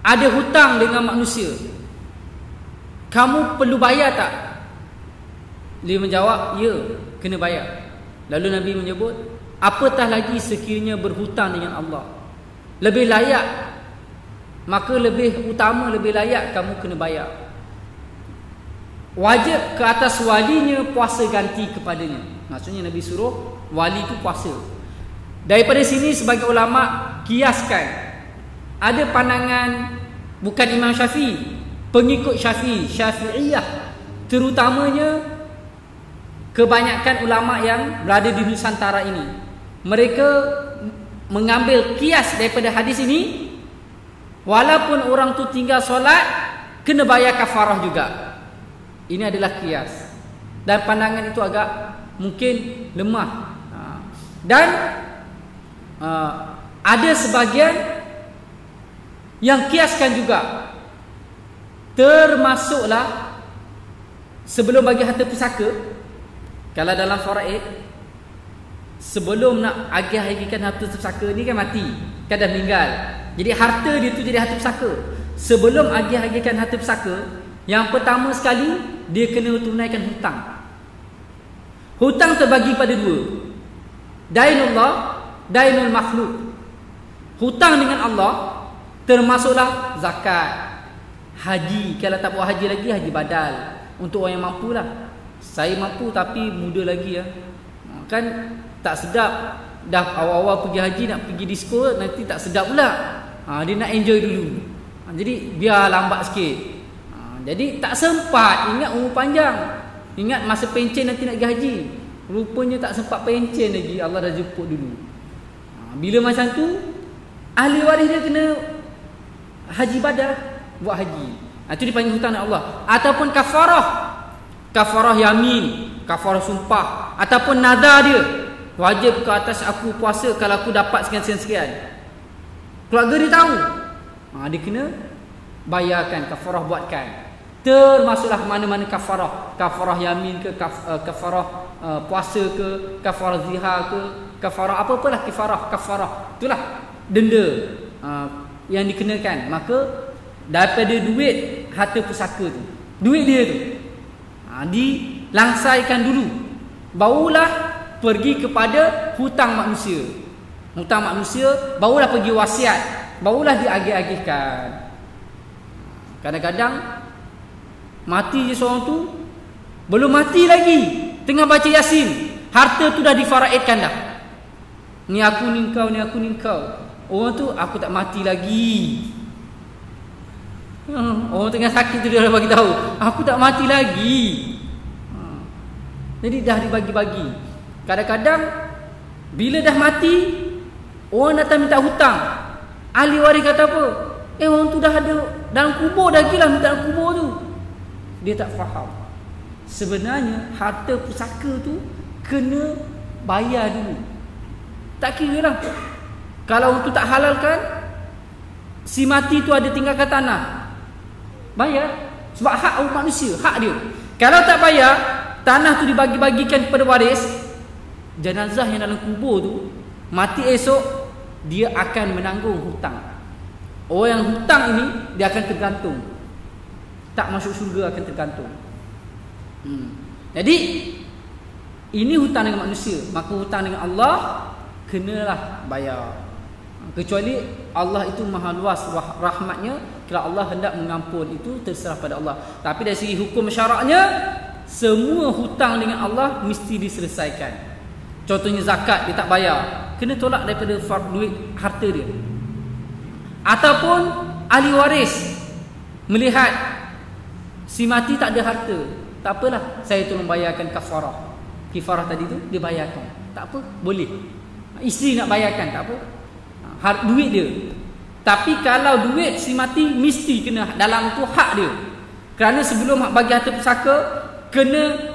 ada hutang dengan manusia, kamu perlu bayar tak? Dia menjawab, ya, kena bayar. Lalu Nabi menyebut, apatah lagi sekiranya berhutang dengan Allah, lebih layak, maka lebih utama, lebih layak kamu kena bayar. Wajib ke atas walinya puasa ganti kepadanya. Maksudnya Nabi suruh wali itu puasa. Daripada sini sebagai ulama kiaskan, ada pandangan bukan Imam Syafi'i, pengikut Syafi'iyah, terutamanya kebanyakan ulama yang berada di Nusantara ini, mereka mengambil kias daripada hadis ini, walaupun orang tu tinggal solat, kena bayar kafarah juga. Ini adalah kias, dan pandangan itu agak mungkin lemah. Dan ada sebahagian yang kiaskan juga, termasuklah sebelum bagi harta pusaka. Kalau dalam faraid, sebelum nak agih-agihkan harta pusaka ni kan mati, kan dah meninggal, jadi harta dia tu jadi harta pusaka. Sebelum agih-agihkan harta pusaka, yang pertama sekali dia kena tunaikan hutang. Hutang terbagi pada 2, dainullah, dainul makhluk. Hutang dengan Allah termasuklah zakat, haji. Kalau tak buat haji lagi, haji badal. Untuk orang yang mampu lah. Saya mampu tapi muda lagi ya. Kan tak sedap. Dah awal-awal pergi haji nak pergi disco, nanti tak sedap pula. Dia nak enjoy dulu. Jadi biar lambat sikit. Jadi tak sempat. Ingat umur panjang. Ingat masa pencen nanti nak pergi haji. Rupanya tak sempat pencen lagi. Allah dah jemput dulu. Bila macam tu, ahli waris dia kena haji badal, buat haji. Itu dipanggil hutang dengan Allah. Ataupun kafarah. Kafarah yamin, kafarah sumpah. Ataupun nazar dia. Wajib ke atas aku puasa kalau aku dapat sekian-sekian. Keluarga dia tahu. Dia kena bayarkan, kafarah buatkan. Termasuklah mana-mana kafarah. Kafarah yamin ke, kafarah puasa ke, kafarah zihar ke, kafarah apa-apalah kafarah. Itulah denda yang dikenakan. Maka daripada duit harta pusaka tu, duit dia tu dilangsaikan dulu, barulah pergi kepada hutang manusia. Hutang manusia barulah pergi wasiat, barulah diagih-agihkan. Kadang-kadang mati je seorang tu, belum mati lagi tengah baca Yasin, harta tu dah difaraidkan dah. Ni aku ni kau, ni aku ni kau. Orang tu aku tak mati lagi. Orang tengah sakit tu dia dah bagi tahu, aku tak mati lagi. Jadi dah dibagi-bagi. Kadang-kadang bila dah mati, orang datang minta hutang. Ahli waris kata apa? Orang tu dah ada dalam kubur, dah gila minta dalam kubur tu. Dia tak faham. Sebenarnya harta pusaka tu kena bayar dulu. Tak kira lah. Kalau tu tak halalkan, si mati tu ada tinggalkan tanah, bayar. Sebab hak orang manusia, hak dia. Kalau tak bayar, tanah tu dibagi-bagikan kepada waris. Jenazah yang dalam kubur tu, mati esok, dia akan menanggung hutang. Orang yang hutang ini, dia akan tergantung. Tak masuk syurga akan tergantung. Jadi ini hutang dengan manusia. Maka hutang dengan Allah kenalah bayar. Kecuali Allah itu maha luas rahmatnya, kalau Allah hendak mengampun itu terserah pada Allah. Tapi dari segi hukum syaraknya, semua hutang dengan Allah mesti diselesaikan. Contohnya zakat, dia tak bayar, kena tolak daripada duit harta dia. Ataupun ahli waris melihat si mati tak ada harta, tak apalah, saya tolong bayarkan kafarah. Kafarah tadi tu dia bayarkan, tak apa, boleh. Isteri nak bayarkan, tak apa, duit dia. Tapi kalau duit si mati, mesti kena dalam tu hak dia. Kerana sebelum bagi harta pusaka, kena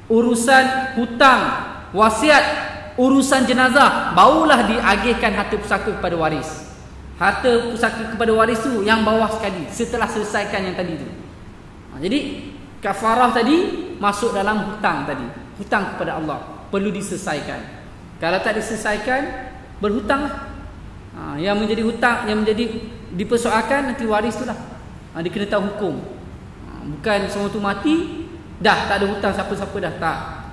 urusan hutang, wasiat, urusan jenazah, barulah diagihkan harta pusaka kepada waris. Harta pusaka kepada waris tu yang bawah sekali, setelah selesaikan yang tadi tu. Jadi kafarah tadi masuk dalam hutang tadi. Hutang kepada Allah perlu diselesaikan. Kalau tak diselesaikan, berhutang. Yang menjadi hutang, yang menjadi dipersoalkan nanti waris tu lah. Dia kena tahu hukum. Bukan semua tu mati dah tak ada hutang siapa-siapa dah, tak.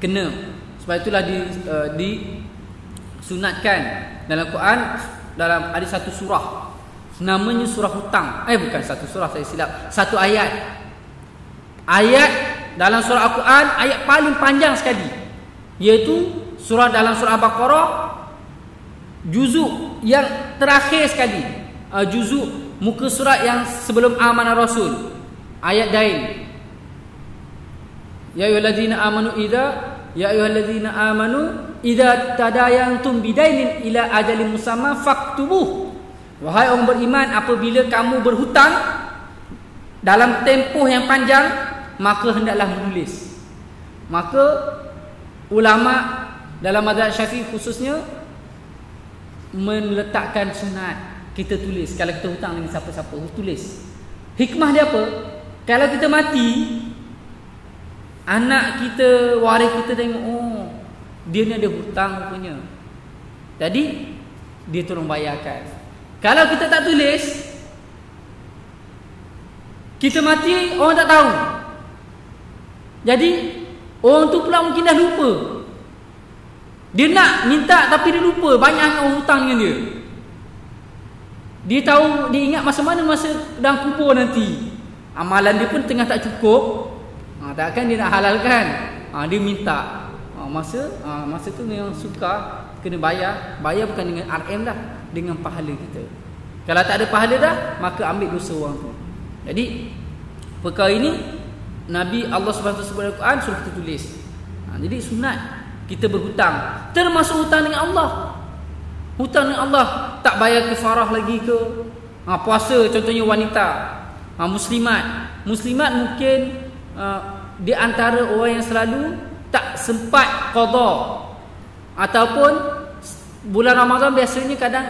Kena. Sebab itulah disunatkan dalam Quran, dalam ada satu surah namanya surah hutang. Bukan satu surah, saya silap. Satu ayat. Ayat dalam surah Al-Quran, ayat paling panjang sekali, iaitu surah dalam surah Al-Baqarah, juzuk yang terakhir sekali, juzuk muka surat yang sebelum amanah Rasul, ayat dain. Ya ayyuhallazina amanu idza tadayantum bidainin ila ajalin musamma faktubuh. Wahai orang beriman, apabila kamu berhutang dalam tempoh yang panjang, maka hendaklah menulis. Maka ulama dalam mazhab Syafi'i khususnya meletakkan sunat kita tulis. Kalau kita hutang dengan siapa-siapa, tulis. Hikmah dia apa? Kalau kita mati, anak kita, waris kita tengok, oh, dia ni ada hutang rupanya, jadi dia tolong bayarkan. Kalau kita tak tulis, kita mati, orang tak tahu. Jadi orang tu pula mungkin dah lupa. Dia nak minta tapi dia lupa, banyak orang hutang dengan dia. Dia tahu, dia ingat masa mana masa dalam kubur nanti. Amalan dia pun tengah tak cukup. Takkan dia nak halalkan. Dia minta. Masa tu memang suka kena bayar. Bayar bukan dengan RM dah, dengan pahala kita. Kalau tak ada pahala dah, maka ambil dosa orang tu. Jadi perkara ini Nabi Allah SWT sebut dalam Quran, suruh kita tulis. Jadi sunat kita berhutang, termasuk hutang dengan Allah. Hutang dengan Allah tak bayar kafarah lagi ke? Puasa contohnya wanita, muslimat mungkin di antara orang yang selalu tak sempat qada, ataupun bulan Ramadan biasanya kadang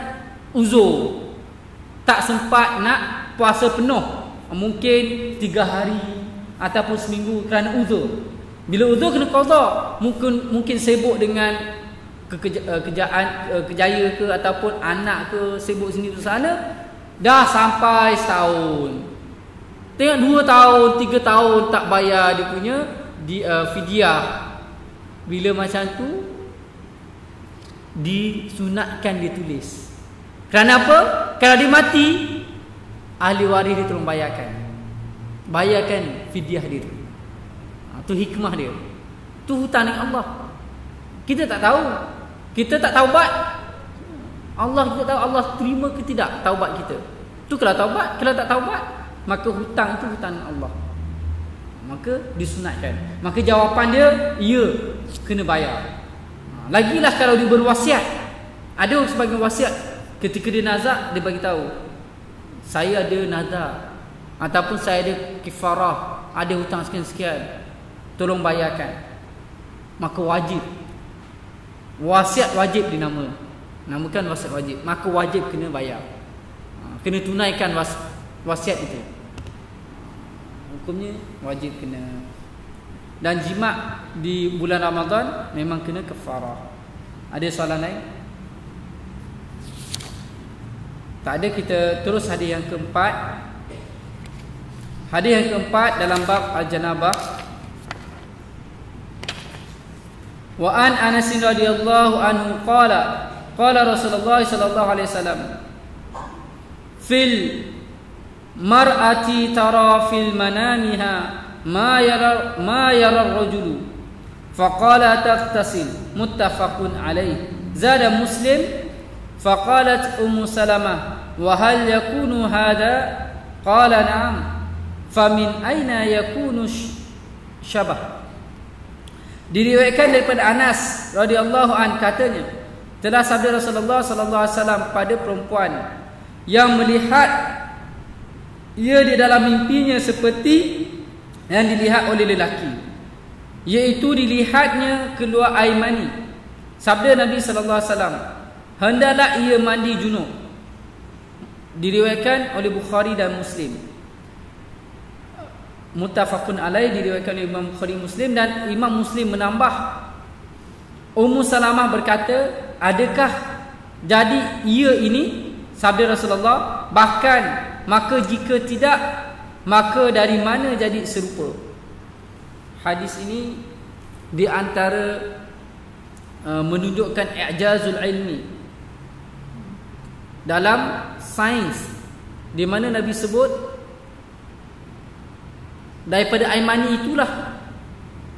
uzur, tak sempat nak puasa penuh, mungkin 3 hari ataupun seminggu kerana uzur. Bila uzur kena qada, mungkin sibuk dengan kejaya ke, ataupun anak ke, sibuk sini tu sana, dah sampai setahun. Tengok 2 tahun, 3 tahun tak bayar dia punya fidyah. Bila macam tu, disunatkan dia tulis. Kerana apa? Kalau dia mati, ahli waris dia tolong bayarkan fidyah dia tu. Tu hikmah dia. Tu hutang dengan Allah. Kita tak tahu. Kita tak taubat, Allah kita tahu Allah terima ke tidak taubat kita. Tu kalau taubat. Kalau tak taubat, maka hutang itu hutang dengan Allah, maka disunatkan. Maka jawapan dia, ya, kena bayar. Lagilah kalau dia berwasiat. Ada sebagian wasiat, ketika dia nazak, dia bagi tahu, saya ada nazar, ataupun saya ada kifarah, ada hutang sekian-sekian, tolong bayarkan. Maka wajib. Wasiat wajib dinamakan wasiat wajib. Maka wajib kena bayar. Kena tunaikan wasiat itu. Hukumnya wajib kena. Dan jima' di bulan Ramadan memang kena kafarah. Ada soalan lain? Tak ada. Kita terus hadis yang keempat. Hadis yang keempat dalam bab al-janabah. Wa an Anas radhiyallahu anhu qala Rasulullah sallallahu alaihi wasallam fil mar'ati tara fil manamiha ma yara ar-rajulu faqala taghtasil, muttafaqun alaih. Zada Muslim faqalat Ummu Salamah wa hal yakunu hadha? Qala na'am. Famin aina yakunu syabah? Diriwayatkan daripada Anas radhiyallahu an, katanya, telah sabda Rasulullah sallallahu alaihi wasallam pada perempuan yang melihat ia di dalam mimpinya seperti yang dilihat oleh lelaki, iaitu dilihatnya keluar air mani. Sabda Nabi sallallahu alaihi wasallam, hendaklah ia mandi junub. Diriwayatkan oleh Bukhari dan Muslim. Muttafaqun alaih, diriwayatkan oleh Imam Bukhari Muslim. Dan Imam Muslim menambah, Ummu Salamah berkata, adakah jadi ia ini sabda Rasulullah? Bahkan maka jika tidak, maka dari mana jadi serupa? Hadis ini di antara menunjukkan i'jazul ilmi dalam sains, di mana Nabi sebut daripada air mani itulah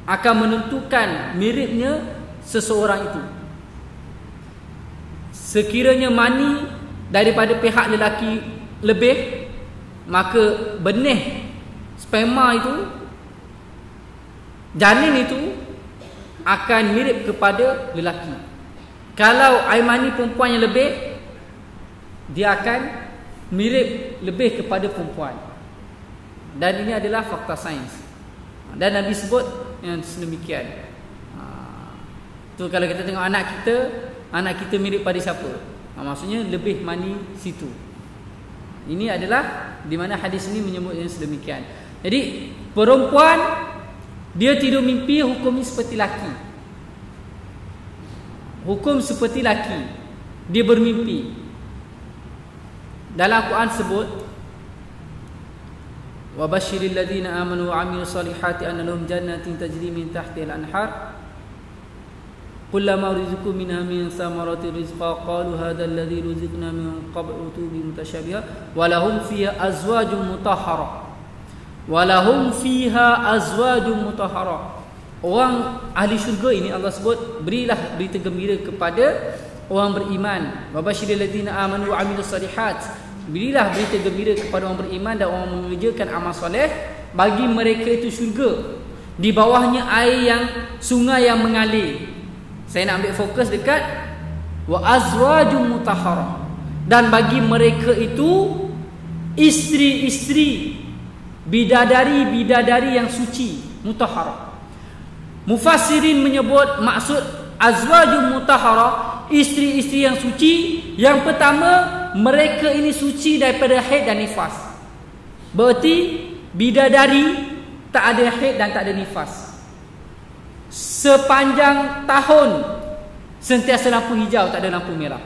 akan menentukan miripnya seseorang itu. Sekiranya mani daripada pihak lelaki lebih, maka benih sperma itu, janin itu akan mirip kepada lelaki. Kalau air mani perempuan yang lebih, dia akan mirip lebih kepada perempuan. Dan ini adalah fakta sains. Dan Nabi sebut yang sedemikian. Tu kalau kita tengok anak kita mirip pada siapa? Maksudnya lebih mani situ. Ini adalah di mana hadis ini menyebut yang sedemikian. Jadi perempuan dia tidur mimpi, hukumnya seperti laki. Hukum seperti laki. Dia bermimpi. Dalam Al-Quran sebut, wa basyiril ladzina amanu wa 'amilus solihati anna lahum jannatin tajri min tahtiha al-anhar kullama rizqu minha min thamarati rizqa qalu hadzal ladzi ruziqna min qablu tubi mutasyabiha wa lahum fiha azwajun mutahhara. Walahum fiha azwajum mutahhara. Orang ahli syurga ini Allah sebut, berilah berita gembira kepada orang beriman. Wa basyiril ladzina amanu wa amilus solihat. Berilah berita gembira kepada orang beriman dan orang mengerjakan amal soleh, bagi mereka itu syurga. Di bawahnya air yang sungai yang mengalir. Saya nak ambil fokus dekat wa azwajum mutahhara. Dan bagi mereka itu isteri-isteri, bidadari-bidadari yang suci, mutahhara. Mufassirin menyebut maksud azwajum mutahhara, isteri-isteri yang suci. Yang pertama, mereka ini suci daripada haid dan nifas. Berarti bidadari tak ada haid dan tak ada nifas. Sepanjang tahun sentiasa lampu hijau, tak ada lampu merah.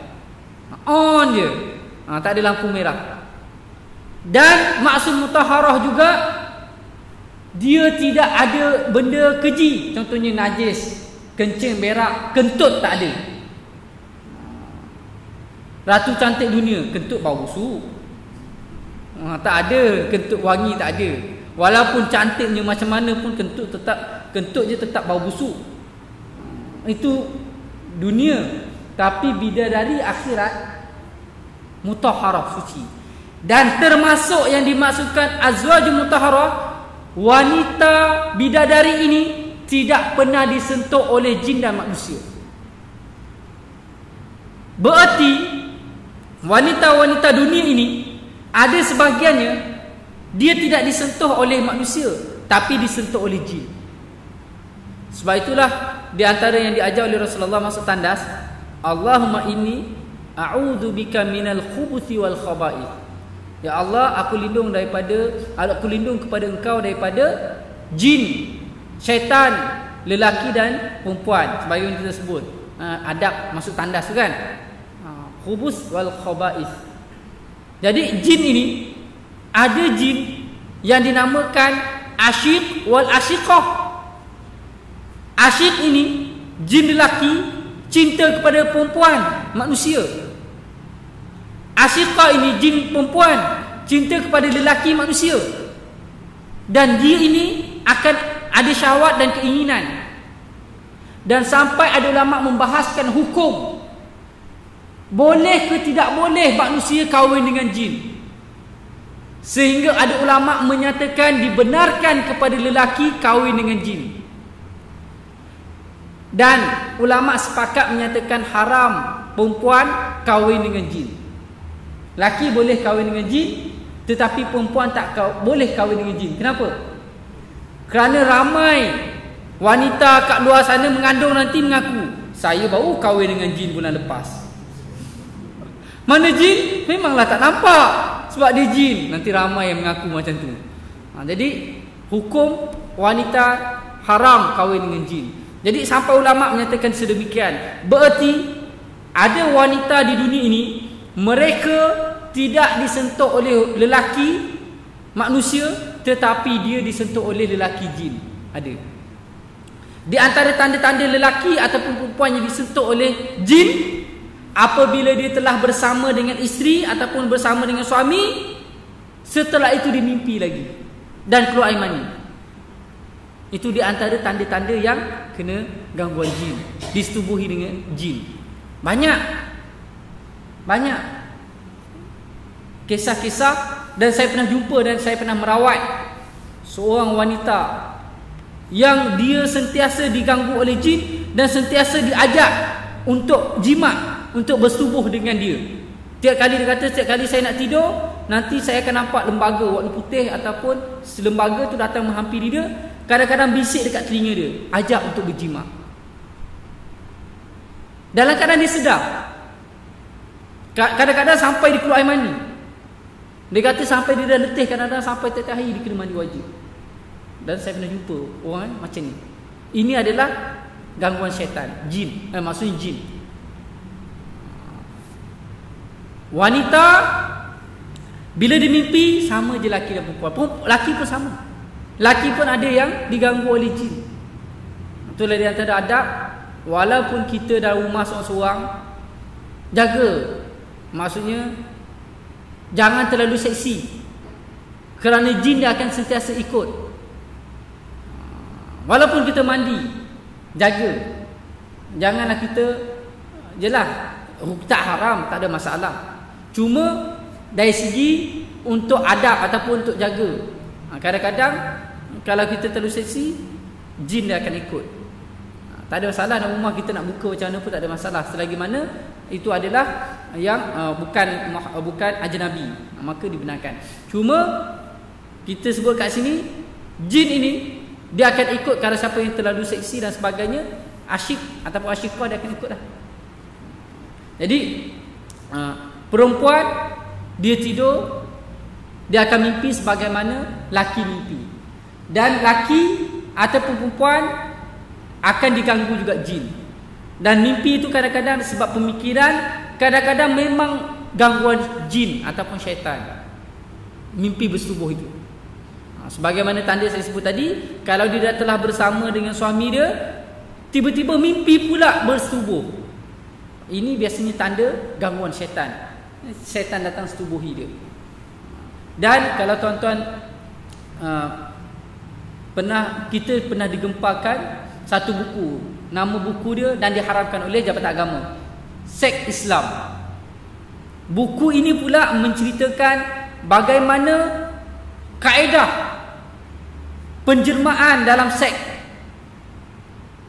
On je, tak ada lampu merah. Dan maksud mutahharah juga, dia tidak ada benda keji. Contohnya najis, kencing, berak, kentut tak ada. Ratu cantik dunia, kentut bau busuk. Tak ada, kentut wangi tak ada. Walaupun cantiknya macam mana pun, kentut je tetap bau busuk. Itu dunia. Tapi bidadari akhirat mutahharah, suci. Dan termasuk yang dimaksudkan azwajul mutahharah, wanita bidadari ini tidak pernah disentuh oleh jin dan manusia. Berarti wanita-wanita dunia ini ada sebahagiannya dia tidak disentuh oleh manusia, tapi disentuh oleh jin. Sebab itulah di antara yang diajar oleh Rasulullah masa tandas, Allahumma inni a'udzubika minal khubuthi wal khaba'ith. Ya Allah, aku lindung kepada Engkau daripada jin, syaitan, lelaki dan perempuan. Sebagaimana kita sebut, adab masuk tandas tu kan, khubus wal khaba'ith. Jadi jin ini, ada jin yang dinamakan asyik wal asyiqah. Asyik ini jin lelaki cinta kepada perempuan manusia. Asyiqah ini jin perempuan cinta kepada lelaki manusia. Dan dia ini akan ada syahwat dan keinginan. Dan sampai ada ulama membahaskan hukum, boleh ke tidak boleh manusia kahwin dengan jin. Sehingga ada ulama menyatakan dibenarkan kepada lelaki kahwin dengan jin. Dan ulama sepakat menyatakan haram perempuan kahwin dengan jin. Laki boleh kahwin dengan jin, tetapi perempuan tak boleh kahwin dengan jin. Kenapa? Kerana ramai wanita kat luar sana mengandung nanti mengaku, saya baru kahwin dengan jin bulan lepas. Mana jin? Memanglah tak nampak, sebab dia jin. Nanti ramai yang mengaku macam tu. Jadi hukum wanita haram kahwin dengan jin. Jadi sampai ulama menyatakan sedemikian. Berarti ada wanita di dunia ini, mereka tidak disentuh oleh lelaki manusia, tetapi dia disentuh oleh lelaki jin. Ada. Di antara tanda-tanda lelaki ataupun perempuan yang disentuh oleh jin, apabila dia telah bersama dengan isteri ataupun bersama dengan suami, setelah itu dia mimpi lagi dan keluar air mani. Itu di antara tanda-tanda yang kena gangguan jin, disetubuhi dengan jin. Banyak kisah-kisah. Dan saya pernah jumpa dan saya pernah merawat seorang wanita yang dia sentiasa diganggu oleh jin dan sentiasa diajak untuk jima, untuk bersetubuh dengan dia. Setiap kali dia kata, setiap kali saya nak tidur, nanti saya akan nampak lembaga warna putih ataupun lembaga tu datang menghampiri dia. Kadang-kadang bisik dekat telinga dia, ajak untuk berjima. Dalam keadaan dia sedar. Kadang-kadang sampai dia keluar air mani. Dia kata sampai dia dah letih, kadang-kadang sampai tiap hari dia kena mandi wajib. Dan saya pernah jumpa orang macam ni. Ini adalah gangguan syaitan, jin. Maksudnya jin. Wanita bila dia mimpi, sama je laki dan perempuan. Laki pun sama. Laki pun ada yang diganggu oleh jin. Itulah di antara adab walaupun kita dalam rumah seorang-seorang, jaga. Maksudnya jangan terlalu seksi, kerana jin dia akan sentiasa ikut. Walaupun kita mandi, jaga. Janganlah kita, jelas tak haram, tak ada masalah. Cuma dari segi untuk adab ataupun untuk jaga. Kadang-kadang kalau kita terlalu seksi, jin dia akan ikut. Tak ada masalah, dalam rumah kita nak buka macam mana pun tak ada masalah, selagi mana itu adalah yang bukan ajnabi, maka dibenarkan. Cuma kita sebut kat sini, jin ini dia akan ikut kalau siapa yang terlalu seksi dan sebagainya, asyik ataupun asyikah, dia akan ikut lah. Jadi perempuan dia tidur, dia akan mimpi sebagaimana laki mimpi. Dan laki ataupun perempuan akan diganggu juga jin. Dan mimpi itu kadang-kadang sebab pemikiran, kadang-kadang memang gangguan jin ataupun syaitan. Mimpi bersetubuh itu. Sebagaimana tanda saya sebut tadi, kalau dia telah bersama dengan suami dia, tiba-tiba mimpi pula bersetubuh, ini biasanya tanda gangguan syaitan. Syaitan datang setubuhi dia. Dan kalau tuan-tuan kita pernah digempakan satu buku, nama buku dia, dan diharamkan oleh Jabatan Agama, Seks Islam. Buku ini pula menceritakan bagaimana kaedah penjermaan dalam seks.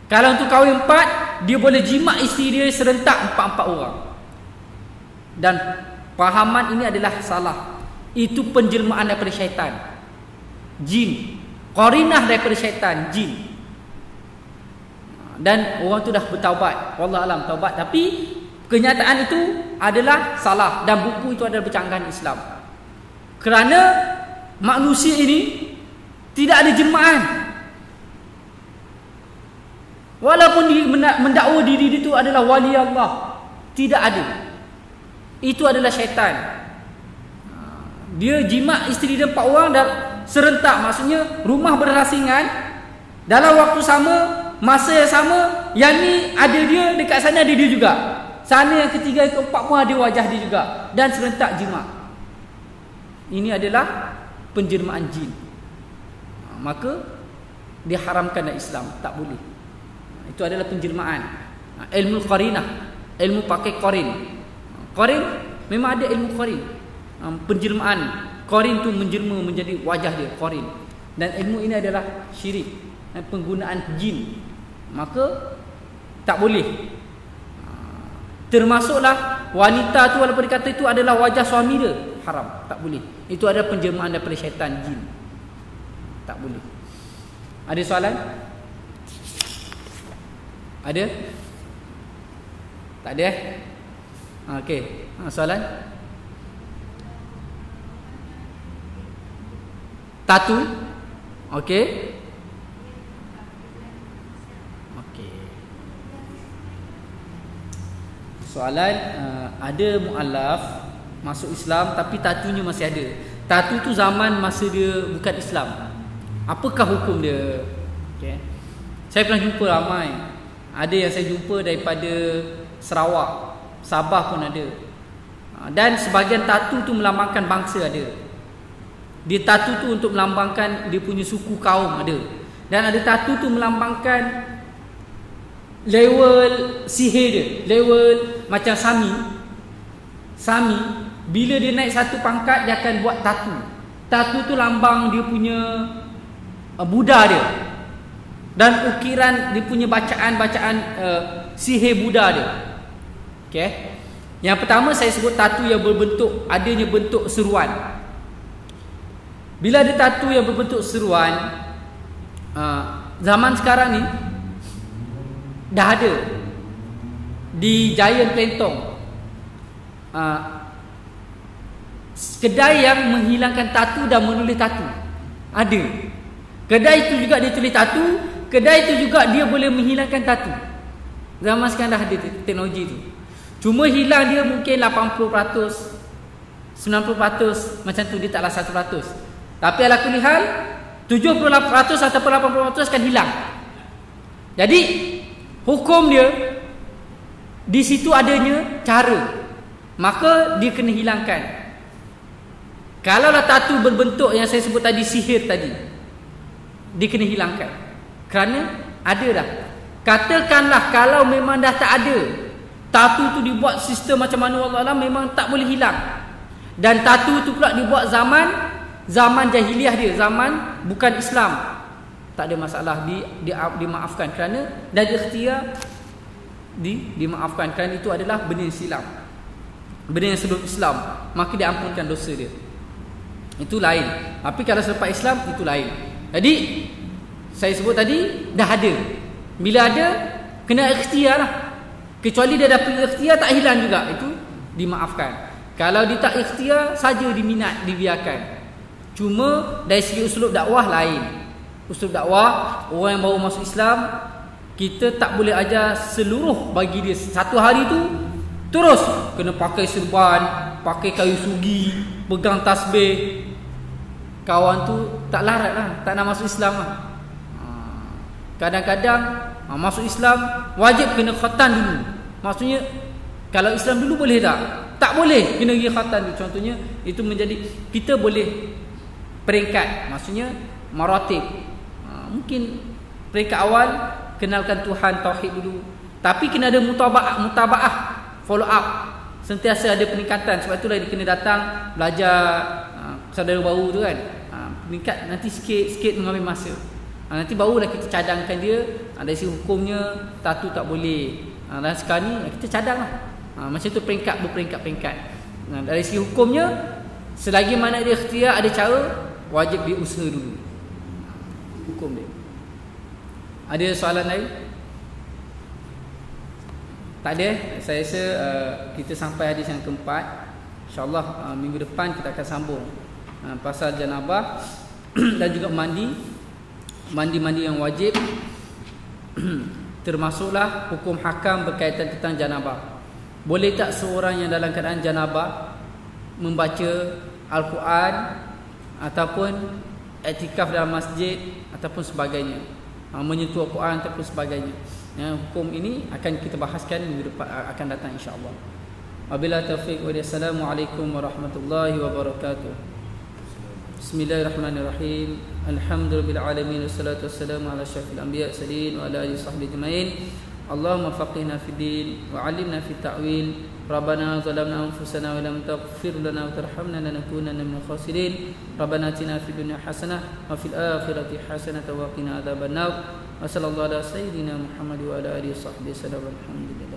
Kalau untuk kahwin 4, dia boleh jimat isteri dia serentak 4 orang. Dan fahaman ini adalah salah. Itu penjelmaan daripada syaitan, jin. Qarinah daripada syaitan, jin. Dan orang tu dah bertaubat, wallah alam taubat, tapi kenyataan itu adalah salah. Dan buku itu adalah bercanggahan Islam. Kerana manusia ini tidak ada jelmaan. Walaupun dia mendakwa diri dia itu adalah wali Allah, tidak ada. Itu adalah syaitan. Dia jimat isteri dia 4 orang dan serentak, maksudnya rumah berasingan dalam waktu sama, masa yang sama. Yang ni ada dia, dekat sana ada dia juga, sana yang ketiga, yang keempat pun ada wajah dia juga, dan serentak jimat. Ini adalah penjermaan jin. Maka diharamkan dalam Islam, tak boleh. Itu adalah penjelmaan. Ilmu qarinah, ilmu pakai qarin. Qarin memang ada ilmu qarin. Penjelmaan qarin tu menjelma menjadi wajah dia, qarin. Dan ilmu ini adalah syirik, penggunaan jin. Maka tak boleh. Termasuklah wanita tu, walaupun dikata itu adalah wajah suami dia, haram, tak boleh. Itu adalah penjelmaan daripada syaitan, jin. Tak boleh. Ada soalan? Ada? Tak ada? Okey. Soalan? Tatu? Okey. Okey. Soalan, ada mualaf masuk Islam tapi tatunya masih ada. Tatu tu zaman masa dia bukan Islam. Apakah hukum dia? Okay. Saya pernah jumpa ramai. Ada yang saya jumpa daripada Sarawak, Sabah pun ada. Dan sebahagian tatu tu melambangkan bangsa ada. Dia tatu tu untuk melambangkan dia punya suku kaum ada. Dan ada tatu tu melambangkan level sihir dia, level macam Sami. Sami bila dia naik satu pangkat, dia akan buat tatu. Tatu tu lambang dia punya Buddha dia, dan ukiran dia punya bacaan-bacaan sihir Buddha dia. Okey. Yang pertama saya sebut tatu yang berbentuk, adanya bentuk seruan. Bila ada tatu yang berbentuk seruan, zaman sekarang ni dah ada di Giant Plentong, kedai yang menghilangkan tatu dan menulis tatu. Ada. Kedai itu juga dia tulis tatu, kedai itu juga dia boleh menghilangkan tatu. Zaman sekarang dah ada teknologi itu. Cuma hilang dia mungkin 80%, 90%, macam tu, dia taklah 100%. Tapi ala kulli hal 70% ataupun 80% akan hilang. Jadi hukum dia di situ adanya cara, maka dia kena hilangkan. Kalaulah tatu berbentuk yang saya sebut tadi, sihir tadi, dia kena hilangkan. Kerana ada dah. Katakanlah kalau memang dah tak ada, tatu tu dibuat sistem macam mana Allah Alam, memang tak boleh hilang. Dan tatu tu pula dibuat zaman jahiliah dia, zaman bukan Islam, tak ada masalah, dimaafkan kerana dah ikhtiar, dimaafkan kerana itu adalah benda yang silam, benda yang sebelum Islam, maka diampunkan dosa dia. Itu lain. Tapi kalau selepas Islam itu lain. Jadi saya sebut tadi dah ada. Bila ada, kena ikhtiar lah. Kecuali dia dapat ikhtiar tak hilang juga, itu dimaafkan. Kalau dia tak ikhtiar saja, diminat, dibiarkan. Cuma dari segi uslub dakwah lain. Uslub dakwah, orang yang baru masuk Islam, kita tak boleh ajar seluruh bagi dia. Satu hari tu terus kena pakai serban, pakai kayu sugi, pegang tasbih. Kawan tu tak larat lah, tak nak masuk Islam lah. Kadang-kadang masuk Islam wajib kena khatan dulu. Maksudnya kalau Islam dulu boleh tak? Tak boleh, kena pergi khatan dulu. Contohnya itu menjadi, kita boleh peringkat, maksudnya maratib. Mungkin peringkat awal kenalkan Tuhan, tauhid dulu. Tapi kena ada mutabaah, follow up. Sentiasa ada peningkatan. Sebab itulah dia kena datang belajar saudara baru tu kan. Peningkat nanti sikit-sikit mengambil masa. Nanti barulah kita cadangkan dia. Dari segi hukumnya tatu tak boleh. Dan sekarang ni kita cadang lah. Macam tu peringkat berperingkat-peringkat. Dari segi hukumnya, selagi mana dia ikhtiar, ada cara, wajib dia usaha dulu. Hukum dia. Ada soalan lain? Tak ada. Saya rasa kita sampai hadis yang keempat. InsyaAllah minggu depan kita akan sambung pasal janabah dan juga mandi yang wajib. Termasuklah hukum hakam berkaitan tentang janabah. Boleh tak seorang yang dalam keadaan janabah membaca Al-Quran ataupun iktikaf dalam masjid ataupun sebagainya, menyentuh Al-Quran ataupun sebagainya? Hukum ini akan kita bahaskan minggu depan akan datang insya-Allah. Wabillahi taufiq wa hidayah. Assalamualaikum warahmatullahi wabarakatuh. Bismillahirrahmanirrahim. Alhamdulillahil alamin wassalatu wassalamu ala asyrafil anbiya salin wa ala alihi washabbihi ajmain. Allahumma faqihna fid din wa 'allimna fit ta'wil. Rabbana zalamna anfusana wa lam taghfir lana wa tarhamna lanakunanna minal khasirin. Rabbana atina fid dunya hasanah wa fil akhirati hasanah wa qina adzabannar. Wa sallallahu ala sayyidina Muhammad wa ala alihi washabbihi sallam. Alhamdulillah.